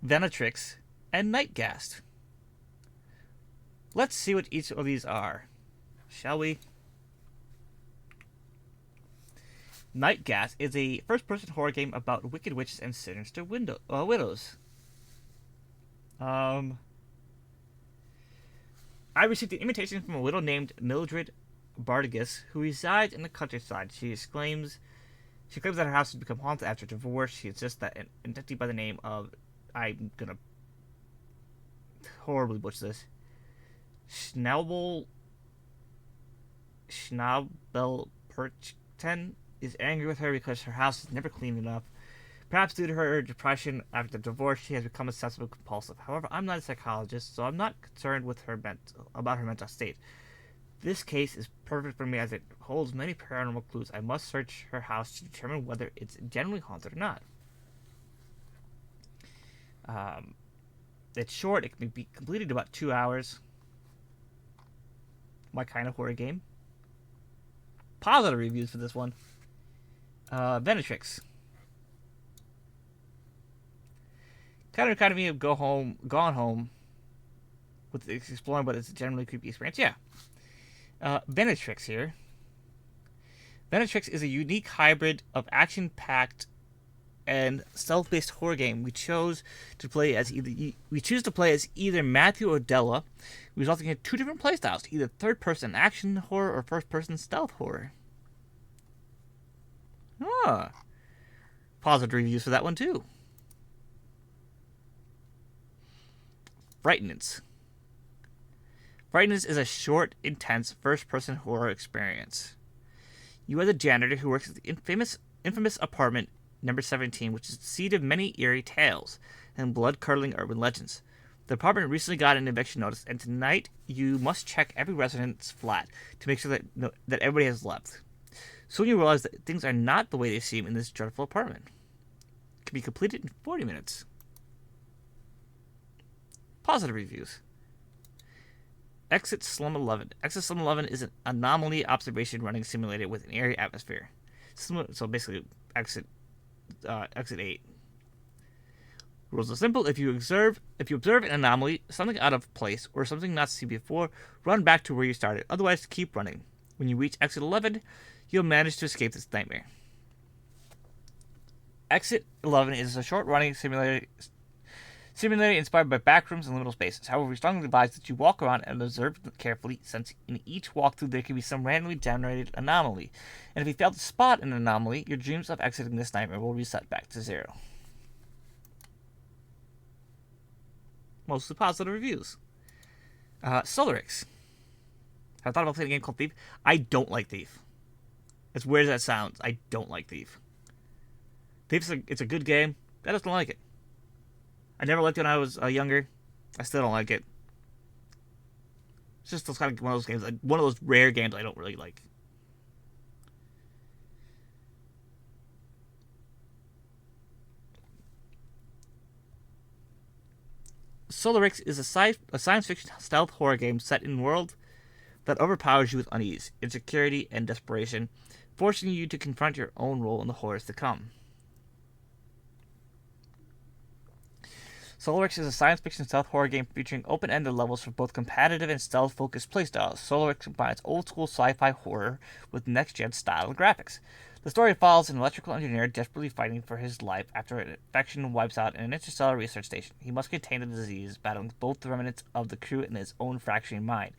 Venatrix, and Nightgast. Let's see what each of these are, shall we? Nightgast is a first-person horror game about wicked witches and sinister widows. I received an invitation from a widow named Mildred Bartigus, who resides in the countryside. She claims that her house has become haunted after divorce. She insists that an entity by the name of, I'm gonna horribly butcher this, Schnaubelperchten is angry with her because her house is never clean enough. Perhaps due to her depression after the divorce, she has become obsessive and compulsive. However, I'm not a psychologist, so I'm not concerned with about her mental state. This case is perfect for me as it holds many paranormal clues. I must search her house to determine whether it's genuinely haunted or not. It's short. It can be completed in about 2 hours. My kind of horror game. Positive reviews for this one. Venatrix. Kind of me have gone home with exploring, but it's a generally creepy experience. Yeah. Venatrix here. Venatrix is a unique hybrid of action-packed and stealth-based horror game. We choose to play as either Matthew or Della, resulting in 2 different playstyles: either third-person action horror or first-person stealth horror. Positive reviews for that one too. Frightenance. Frightenance is a short, intense, first-person horror experience. You are the janitor who works at the infamous apartment number 17, which is the seat of many eerie tales and blood-curdling urban legends. The apartment recently got an eviction notice, and tonight you must check every resident's flat to make sure that everybody has left. Soon you realize that things are not the way they seem in this dreadful apartment. It can be completed in 40 minutes. Positive reviews. Exit Slum 11. Exit Slum 11 is an anomaly observation running simulator with an eerie atmosphere. So basically, Exit 8. Rules are simple. If you observe an anomaly, something out of place, or something not seen before, run back to where you started. Otherwise, keep running. When you reach Exit 11, you'll manage to escape this nightmare. Exit 11 is a short-running simulator inspired by backrooms and liminal spaces. However, we strongly advise that you walk around and observe carefully, since in each walkthrough there can be some randomly generated anomaly. And if you fail to spot an anomaly, your dreams of exiting this nightmare will reset back to 0. Mostly positive reviews. Solarix. I thought about playing a game called Thief. I don't like Thief. As weird as that sounds, I don't like Thief. Thief it's a good game. I just don't like it. I never liked it when I was younger. I still don't like it. It's just those kind of one of those games, like one of those rare games I don't really like. Solarix is a science fiction stealth horror game set in a world that overpowers you with unease, insecurity, and desperation, forcing you to confront your own role in the horrors to come. Solarix is a science fiction stealth horror game featuring open-ended levels for both competitive and stealth-focused playstyles. Solarix combines old-school sci-fi horror with next-gen style and graphics. The story follows an electrical engineer desperately fighting for his life after an infection wipes out an interstellar research station. He must contain the disease, battling both the remnants of the crew and his own fracturing mind.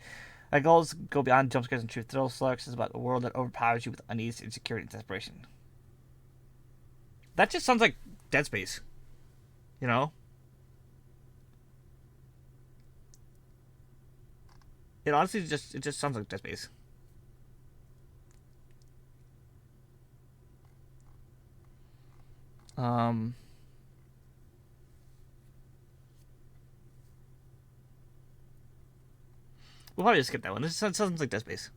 My goals go beyond jumpscares and truth thrills. Solarix is about a world that overpowers you with unease, insecurity, and desperation. That just sounds like Dead Space. You know? It honestly just sounds like Dead Space. We'll probably just skip that one. This sounds like Dead Space.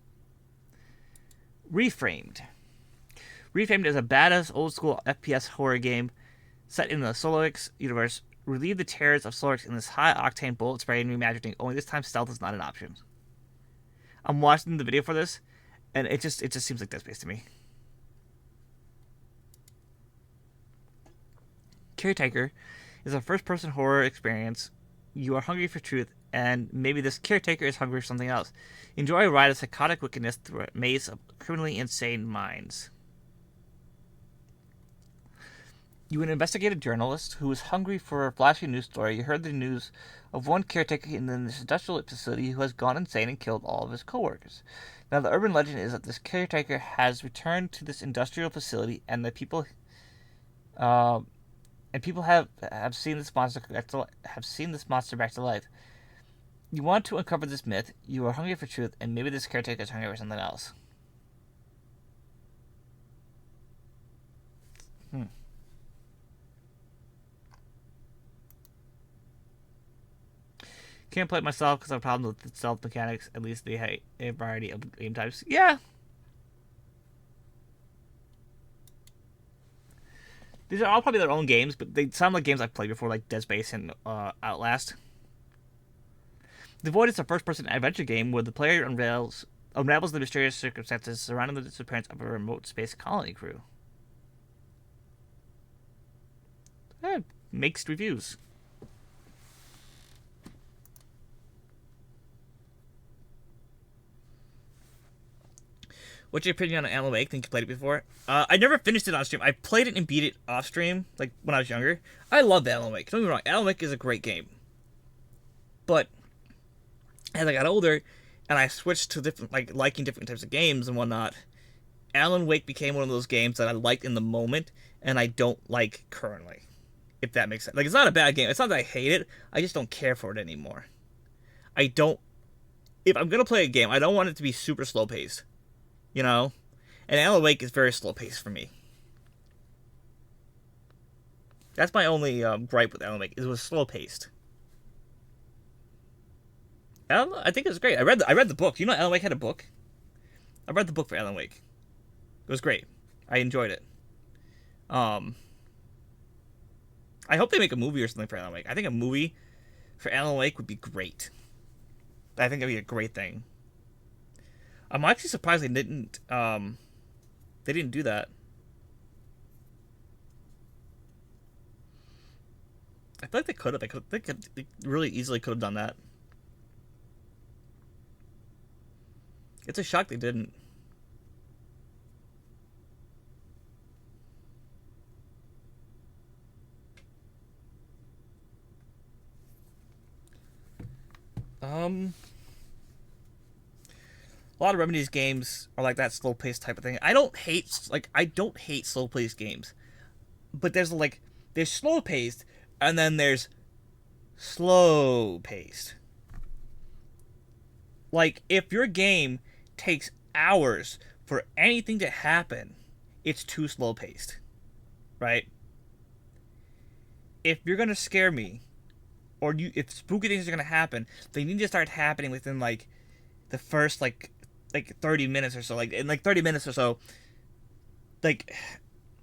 Reframed. Reframed is a badass old school FPS horror game set in the Solarix universe. Relieve the terrors of Solarix in this high octane bullet spray and reimagining. Only this time stealth is not an option. I'm watching the video for this, and it just seems like Dead Space to me. Caretaker is a first-person horror experience. You are hungry for truth, and maybe this caretaker is hungry for something else. Enjoy a ride of psychotic wickedness through a maze of criminally insane minds. You are an investigative journalist who is hungry for a flashy news story. You heard the news of one caretaker in this industrial facility who has gone insane and killed all of his coworkers. Now, the urban legend is that this caretaker has returned to this industrial facility, and the people have seen this monster back to life. You want to uncover this myth. You are hungry for truth, and maybe this caretaker is hungry for something else. Can't play it myself because I have problems with the stealth mechanics. At least they have a variety of game types. Yeah. These are all probably their own games, but they sound like games I've played before, like Dead Space and Outlast. The Void is a first-person adventure game where the player unravels the mysterious circumstances surrounding the disappearance of a remote space colony crew. Mixed reviews. What's your opinion on Alan Wake? Think you played it before? I never finished it on stream. I played it and beat it off stream, like when I was younger. I love Alan Wake. Don't get me wrong. Alan Wake is a great game. But as I got older and I switched to liking different types of games and whatnot, Alan Wake became one of those games that I liked in the moment and I don't like currently. If that makes sense. Like, it's not a bad game. It's not that I hate it. I just don't care for it anymore. If I'm going to play a game, I don't want it to be super slow-paced. You know? And Alan Wake is very slow-paced for me. That's my only gripe with Alan Wake. It was slow-paced. I think it was great. I read the book. You know Alan Wake had a book? I read the book for Alan Wake. It was great. I enjoyed it. I hope they make a movie or something for Alan Wake. I think a movie for Alan Wake would be great. I think it'd be a great thing. I'm actually surprised they didn't do that. I feel like they could have. They really easily could have done that. It's a shock they didn't. A lot of Remedy's games are like that slow-paced type of thing. I don't hate slow-paced games, but there's slow-paced, and then there's slow-paced. Like, if your game takes hours for anything to happen, it's too slow-paced, right? If you're gonna scare me or if spooky things are gonna happen, they need to start happening within like the first like 30 minutes or so. Like in like 30 minutes or so, like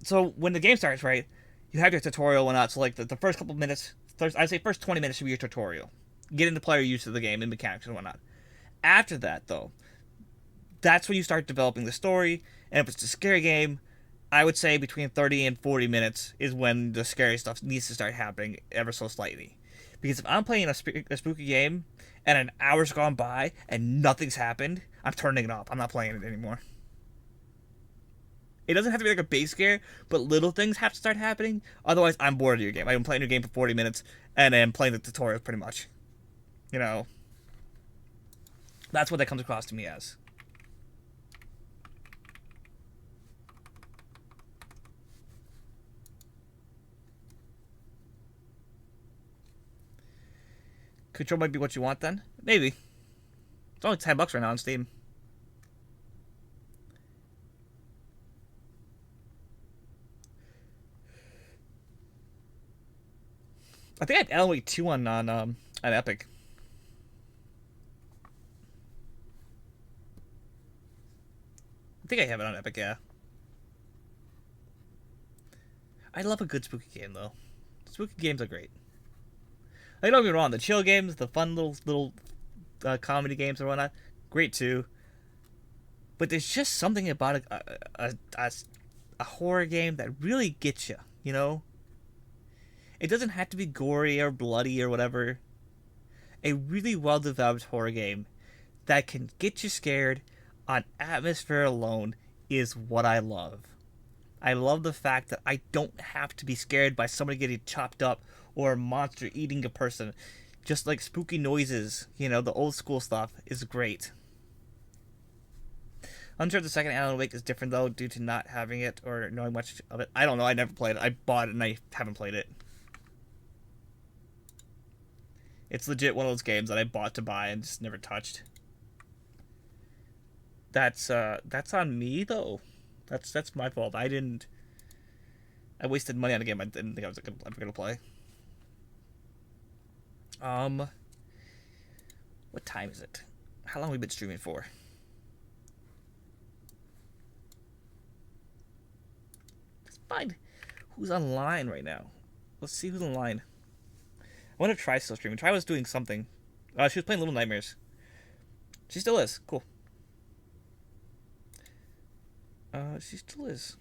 so when the game starts, right? You have your tutorial and whatnot. So like the first couple minutes, I'd say first 20 minutes should be your tutorial, getting the player used to the game and mechanics and whatnot. After that, though, that's when you start developing the story. And if it's a scary game, I would say between 30 and 40 minutes is when the scary stuff needs to start happening ever so slightly. Because if I'm playing a spooky game and an hour's gone by and nothing's happened, I'm turning it off. I'm not playing it anymore. It doesn't have to be like a base scare, but little things have to start happening. Otherwise, I'm bored of your game. I've been playing your game for 40 minutes and then playing the tutorial pretty much. You know, that's what that comes across to me as. Control might be what you want then? Maybe. It's only $10 right now on Steam. I think I had Alan Wake 2 on Epic. I think I have it on Epic, yeah. I love a good spooky game though. Spooky games are great. Like, don't get me wrong, the chill games, the fun little comedy games or whatnot, great too. But there's just something about a horror game that really gets you, you know? It doesn't have to be gory or bloody or whatever. A really well developed horror game that can get you scared on atmosphere alone is what I love. I love the fact that I don't have to be scared by somebody getting chopped up or a monster eating a person. Just like spooky noises, you know, the old school stuff is great. I'm sure the second Alan Wake is different though, due to not having it or knowing much of it. I don't know, I never played it. I bought it and I haven't played it. It's legit one of those games that I bought to buy and just never touched. That's on me though. That's my fault. I wasted money on a game I didn't think I was ever gonna play. What time is it? How long have we been streaming for? Let's find who's online right now. Let's see who's online. I wonder if Try's still streaming. Try was doing something. She was playing Little Nightmares. She still is. Cool. She still is.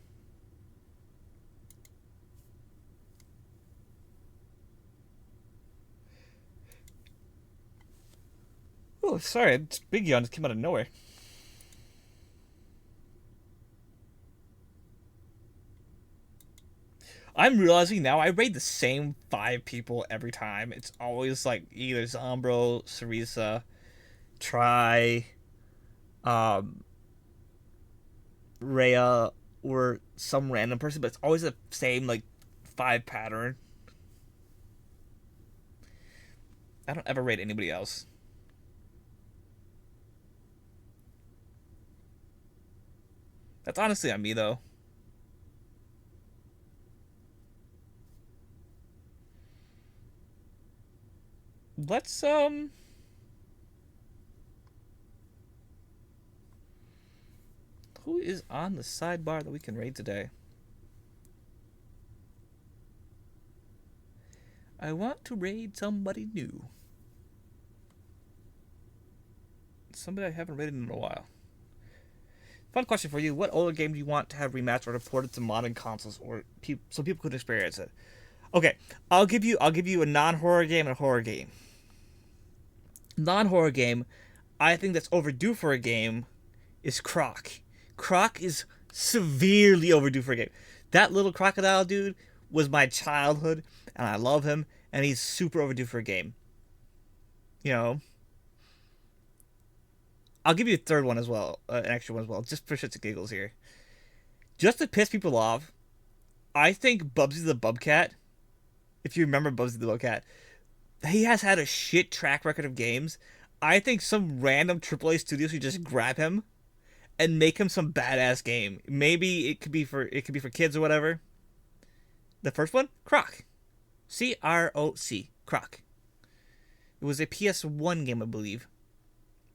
Oh, sorry. It's Big Yawn just came out of nowhere. I'm realizing now I raid the same 5 people every time. It's always like either Zombro, Cerisa, Try, Rhea, or some random person, but it's always the same like 5 pattern. I don't ever raid anybody else. That's honestly on me though. Let's who is on the sidebar that we can raid today? I want to raid somebody new. Somebody I haven't raided in a while. Fun question for you. What older game do you want to have remastered or ported to modern consoles or so people could experience it? Okay, I'll give you a non-horror game and a horror game. Non-horror game, I think that's overdue for a game is Croc. Croc is severely overdue for a game. That little crocodile dude was my childhood, and I love him, and he's super overdue for a game. You know, I'll give you a third one as well, an extra one as well, just for shits and giggles here. Just to piss people off, I think Bubsy the Bobcat, if you remember Bubsy the Bobcat, he has had a shit track record of games. I think some random AAA studio should just grab him and make him some badass game. Maybe it could be for kids or whatever. The first one, Croc. Croc. Croc. It was a PS1 game, I believe.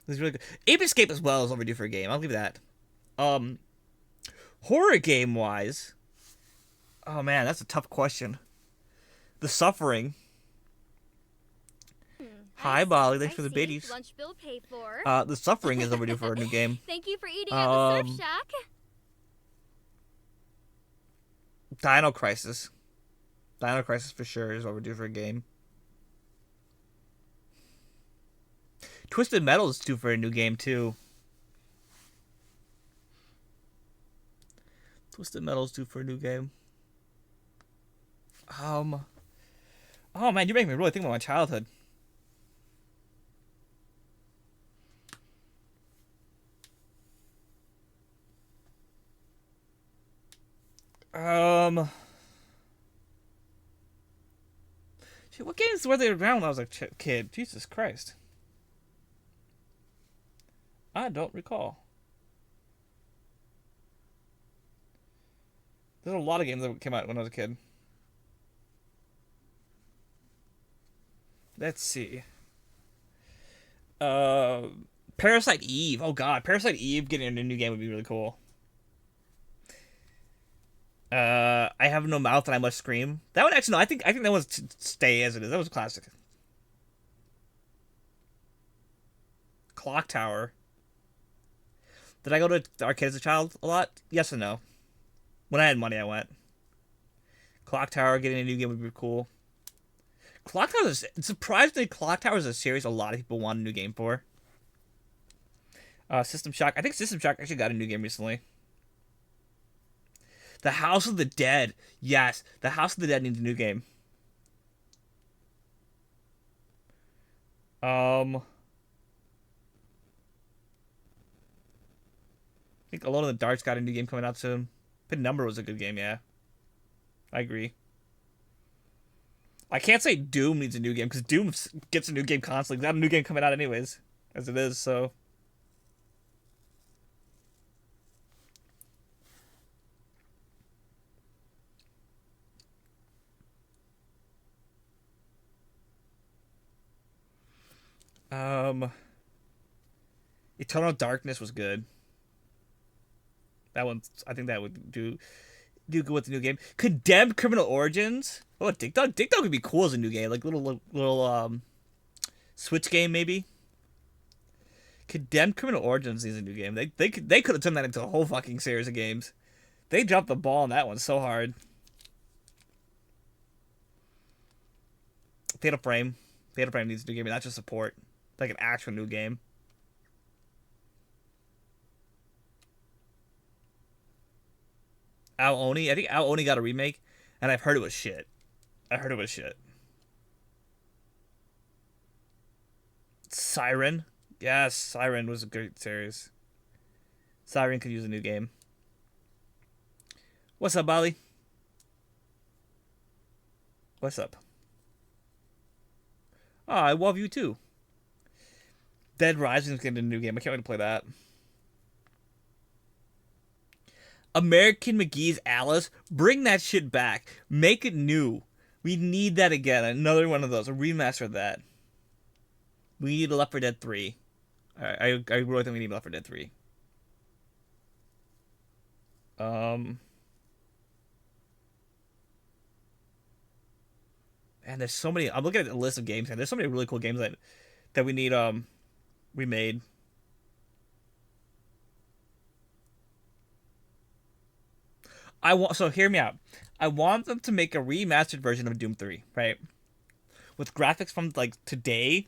It was really good. Ape Escape as well is overdue for a game. I'll give you that. Horror game wise, oh man, that's a tough question. The Suffering. Hi, Molly. Thanks for the biddies. Lunch bill paid for. The Suffering is overdue for a new game. Thank you for eating at the Surf Shack. Dino Crisis. Dino Crisis for sure is overdue for a game. Twisted Metal is due for a new game too. Twisted Metal is due for a new game. Oh man, you're making me really think about my childhood. Shit, what games were they around when I was a kid? Jesus Christ. I don't recall. There's a lot of games that came out when I was a kid. Let's see. Parasite Eve. Oh god, Parasite Eve getting a new game would be really cool. I Have No Mouth and I Must Scream. That one actually no, I think that one's to stay as it is. That was a classic. Clock Tower. Did I go to the arcade as a child a lot? Yes and no. When I had money, I went. Clock Tower getting a new game would be cool. Clock Tower is surprisingly Clock Tower is a series a lot of people want a new game for. System Shock. I think System Shock actually got a new game recently. The House of the Dead. Yes, The House of the Dead needs a new game. I think Alone in the Dark's got a new game coming out soon. Penumbra was a good game, yeah. I agree. I can't say Doom needs a new game, because Doom gets a new game constantly. There's not a new game coming out anyways, as it is, so... Eternal Darkness was good. That one, I think that would do good with the new game. Condemned Criminal Origins. Oh, Dick Dog would be cool as a new game, like little Switch game maybe. Condemned Criminal Origins is a new game. They could have turned that into a whole fucking series of games. They dropped the ball on that one so hard. Fatal Frame needs a new game, and not just support, like an actual new game. Ao Oni. I think Ao Oni got a remake, and I've heard it was shit. Siren. Yes, Siren was a great series. Siren could use a new game. What's up, Bali? What's up? Oh, I love you too. Dead Rising is getting a new game. I can't wait to play that. American McGee's Alice. Bring that shit back. Make it new. We need that again. Another one of those. A remaster of that. We need Left 4 Dead 3. I really think we need Left 4 Dead 3. And there's so many. I'm looking at the list of games, and there's so many really cool games that we need remade. So hear me out. I want them to make a remastered version of Doom 3, right? With graphics from like today,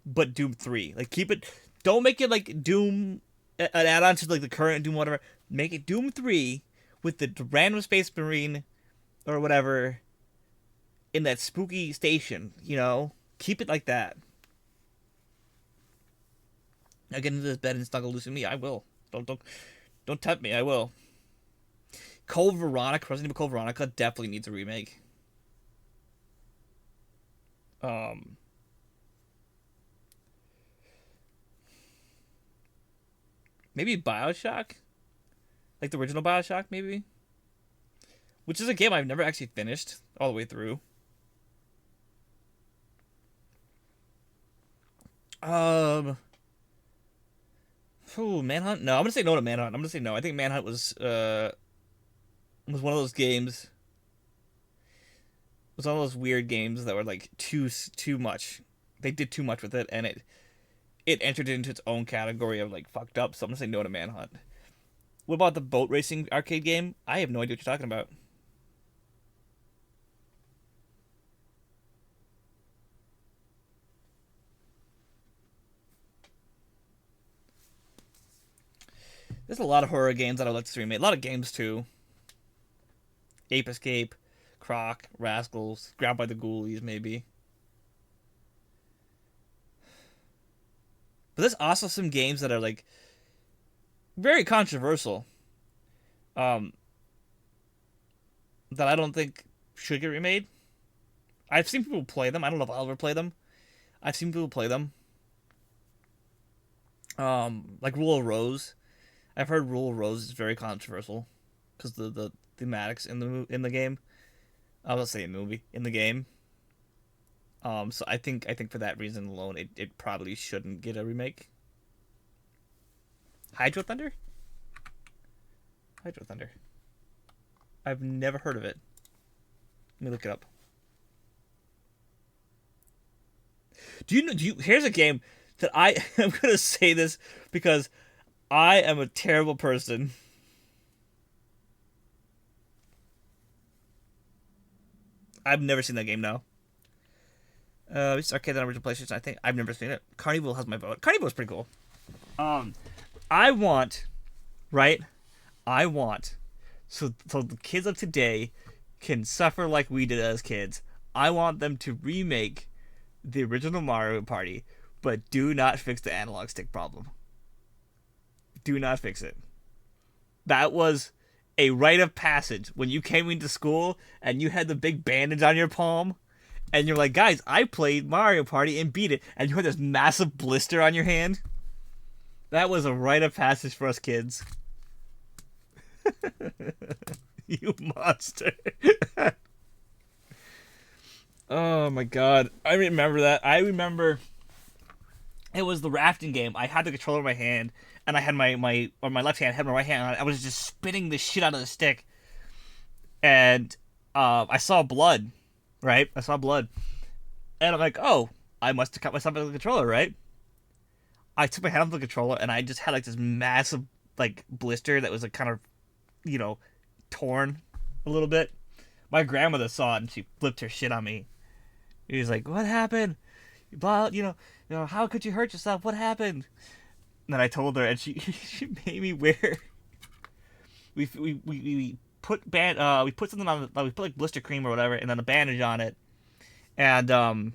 but Doom 3. Like keep it. Don't make it like Doom, an add-on to like the current Doom, whatever. Make it Doom 3 with the random Space Marine or whatever in that spooky station. You know, keep it like that. Now get into this bed and snuggle loose with me. I will. Don't tempt me. I will. Code Veronica, Resident Evil Code Veronica definitely needs a remake. Maybe BioShock? Like the original BioShock, maybe? Which is a game I've never actually finished all the way through. Um. Ooh, Manhunt? No, I'm gonna say no to Manhunt. I'm gonna say no. I think Manhunt was one of those games. Was one of those weird games that were like too much. They did too much with it, and it entered into its own category of like fucked up. So I'm gonna say no to Manhunt. What about the boat racing arcade game? I have no idea what you're talking about. There's a lot of horror games that I'd like to see remade. A lot of games too. Ape Escape, Croc, Rascals, Grabbed by the Ghoulies, maybe. But there's also some games that are like very controversial. Um, that I don't think should get remade. I've seen people play them. I don't know if I'll ever play them. I've seen people play them. Like Rule of Rose. I've heard Rule of Rose is very controversial because the thematics in the game. I was say movie in the game. So I think for that reason alone, it probably shouldn't get a remake. Hydro Thunder. Hydro Thunder. I've never heard of it. Let me look it up. Do you? Here's a game that I'm gonna say this because I am a terrible person. I've never seen that game now. It's arcade on original PlayStation. I think I've never seen it. Carnival has my vote. Carnival is pretty cool. I want, right? I want, so the kids of today can suffer like we did as kids. I want them to remake the original Mario Party, but do not fix the analog stick problem. Do not fix it. That was a rite of passage when you came into school and you had the big bandage on your palm and you're like, guys, I played Mario Party and beat it, and you had this massive blister on your hand. That was a rite of passage for us kids. You monster. Oh my god. I remember that. I remember it was the rafting game. I had the controller in my hand and I had my left hand, I had my right hand on it. I was just spinning the shit out of the stick. And I saw blood, right? I saw blood. And I'm like, oh, I must have cut myself with the controller, right? I took my hand off the controller and I just had like this massive like blister that was like kind of, torn a little bit. My grandmother saw it and she flipped her shit on me. He was like, "What happened? How could you hurt yourself? What happened?" And then I told her, and she she made me wear. We put we put something on we put like blister cream or whatever, and then a bandage on it. And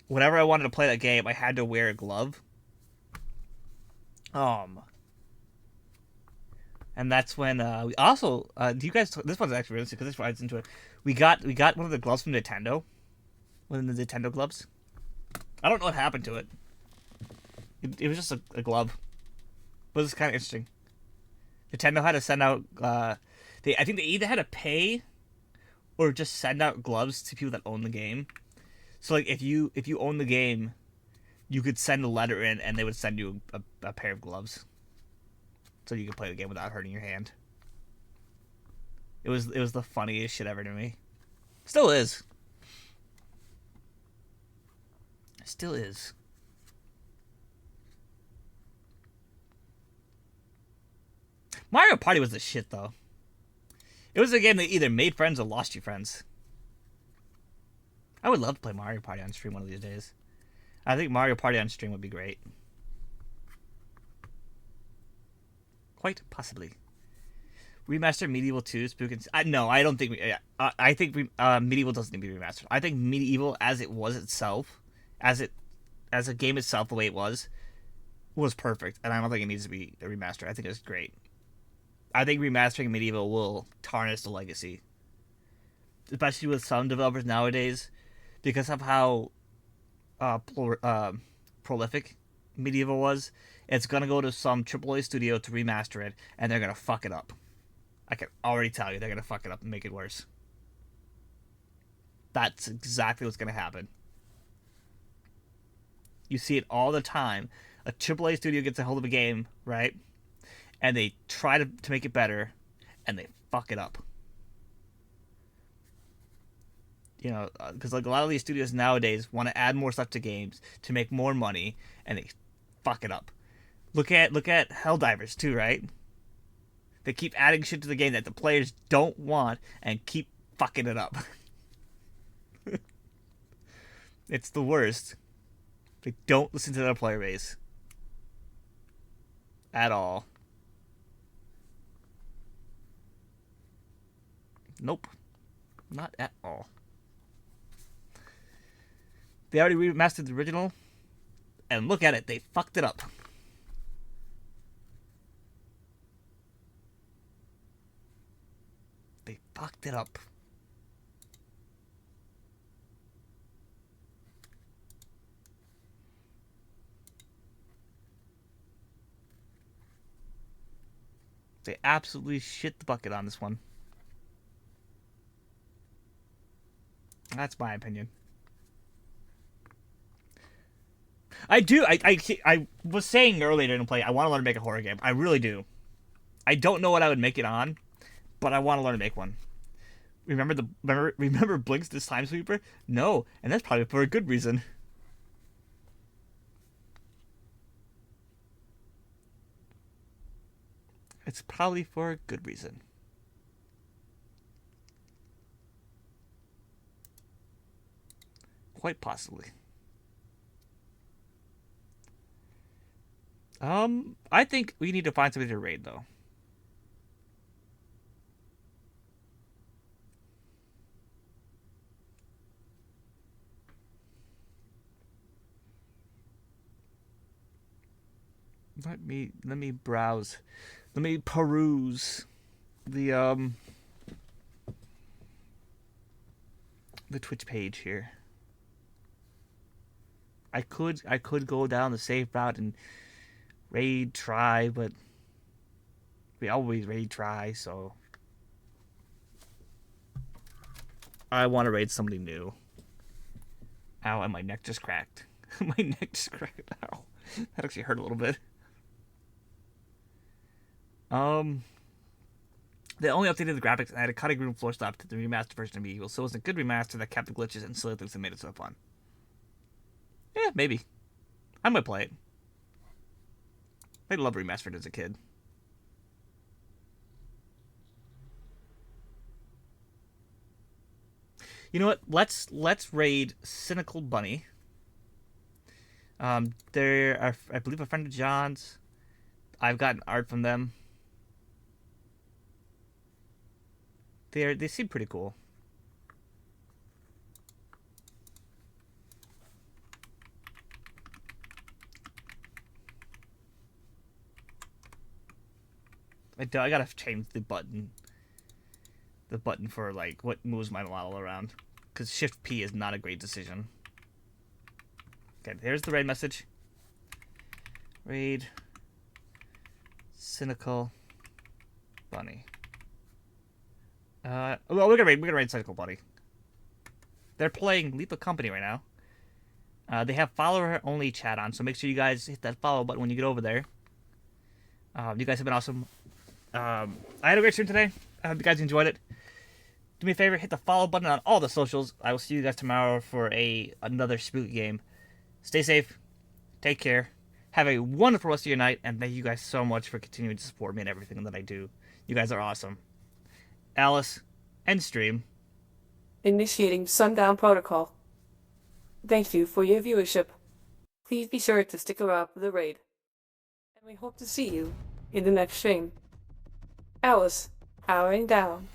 whenever I wanted to play that game, I had to wear a glove. And that's when we also do you guys? This one's actually realistic because this rides into it. We got one of the gloves from Nintendo. One of the Nintendo gloves. I don't know what happened to it. It was just a glove. But it was kind of interesting. Nintendo had to send out. I think they either had to pay, or just send out gloves to people that own the game. So like if you own the game, you could send a letter in, and they would send you a pair of gloves, so you could play the game without hurting your hand. It was the funniest shit ever to me. Still is. Still is. Mario Party was the shit, though. It was a game that either made friends or lost you friends. I would love to play Mario Party on stream one of these days. I think Mario Party on stream would be great. Quite possibly. Remaster Medieval 2, Spook and... no, I don't think... I think Medieval doesn't need to be remastered. I think Medieval, as it was itself, as a game itself, the way it was perfect. And I don't think it needs to be a remaster. I think it's great. I think remastering Medieval will tarnish the legacy. Especially with some developers nowadays. Because of how prolific Medieval was, it's going to go to some AAA studio to remaster it, and they're going to fuck it up. I can already tell you they're going to fuck it up and make it worse. That's exactly what's going to happen. You see it all the time. A AAA studio gets a hold of a game, right? And they try to make it better, and they fuck it up. You know, because like a lot of these studios nowadays want to add more stuff to games to make more money, and they fuck it up. Look at Helldivers too, right? They keep adding shit to the game that the players don't want and keep fucking it up. It's the worst. They don't listen to their player base at all. Nope. Not at all. They already remastered the original, and look at it, they fucked it up. They fucked it up. They absolutely shit the bucket on this one. That's my opinion. I was saying earlier in play, I want to learn to make a horror game. I really do. I don't know what I would make it on, but I want to learn to make one. Remember Blinks this Time Sweeper? No, and that's probably for a good reason. It's probably for a good reason. Quite possibly. I think we need to find somebody to raid, though. Let me browse. Let me peruse the Twitch page here. I could go down the safe route and raid try, but we always raid try, so I want to raid somebody new. Ow, and my neck just cracked. My neck just cracked. Ow. That actually hurt a little bit. They only updated the graphics and added cutting room floor stop to the remastered version of Eagle, so it was a good remaster that kept the glitches and silly things that made it so fun. Yeah, maybe. I might play it. I love remastered as a kid. You know what? Let's raid Cynical Bunny. They're I believe a friend of John's. I've gotten art from them. They seem pretty cool. I gotta change the button. The button for like what moves my model around, because Shift P is not a great decision. Okay, here's the raid message. Raid Cynical Bunny. Well, we're gonna raid Cynical Bunny. They're playing Leap of Company right now. They have follower only chat on, so make sure you guys hit that follow button when you get over there. You guys have been awesome. I had a great stream today. I hope you guys enjoyed it. Do me a favor, hit the follow button on all the socials. I will see you guys tomorrow for another spooky game. Stay safe. Take care. Have a wonderful rest of your night, and thank you guys so much for continuing to support me in everything that I do. You guys are awesome. Alice, end stream. Initiating Sundown Protocol. Thank you for your viewership. Please be sure to stick around for the raid. And we hope to see you in the next stream. Alice, powering down.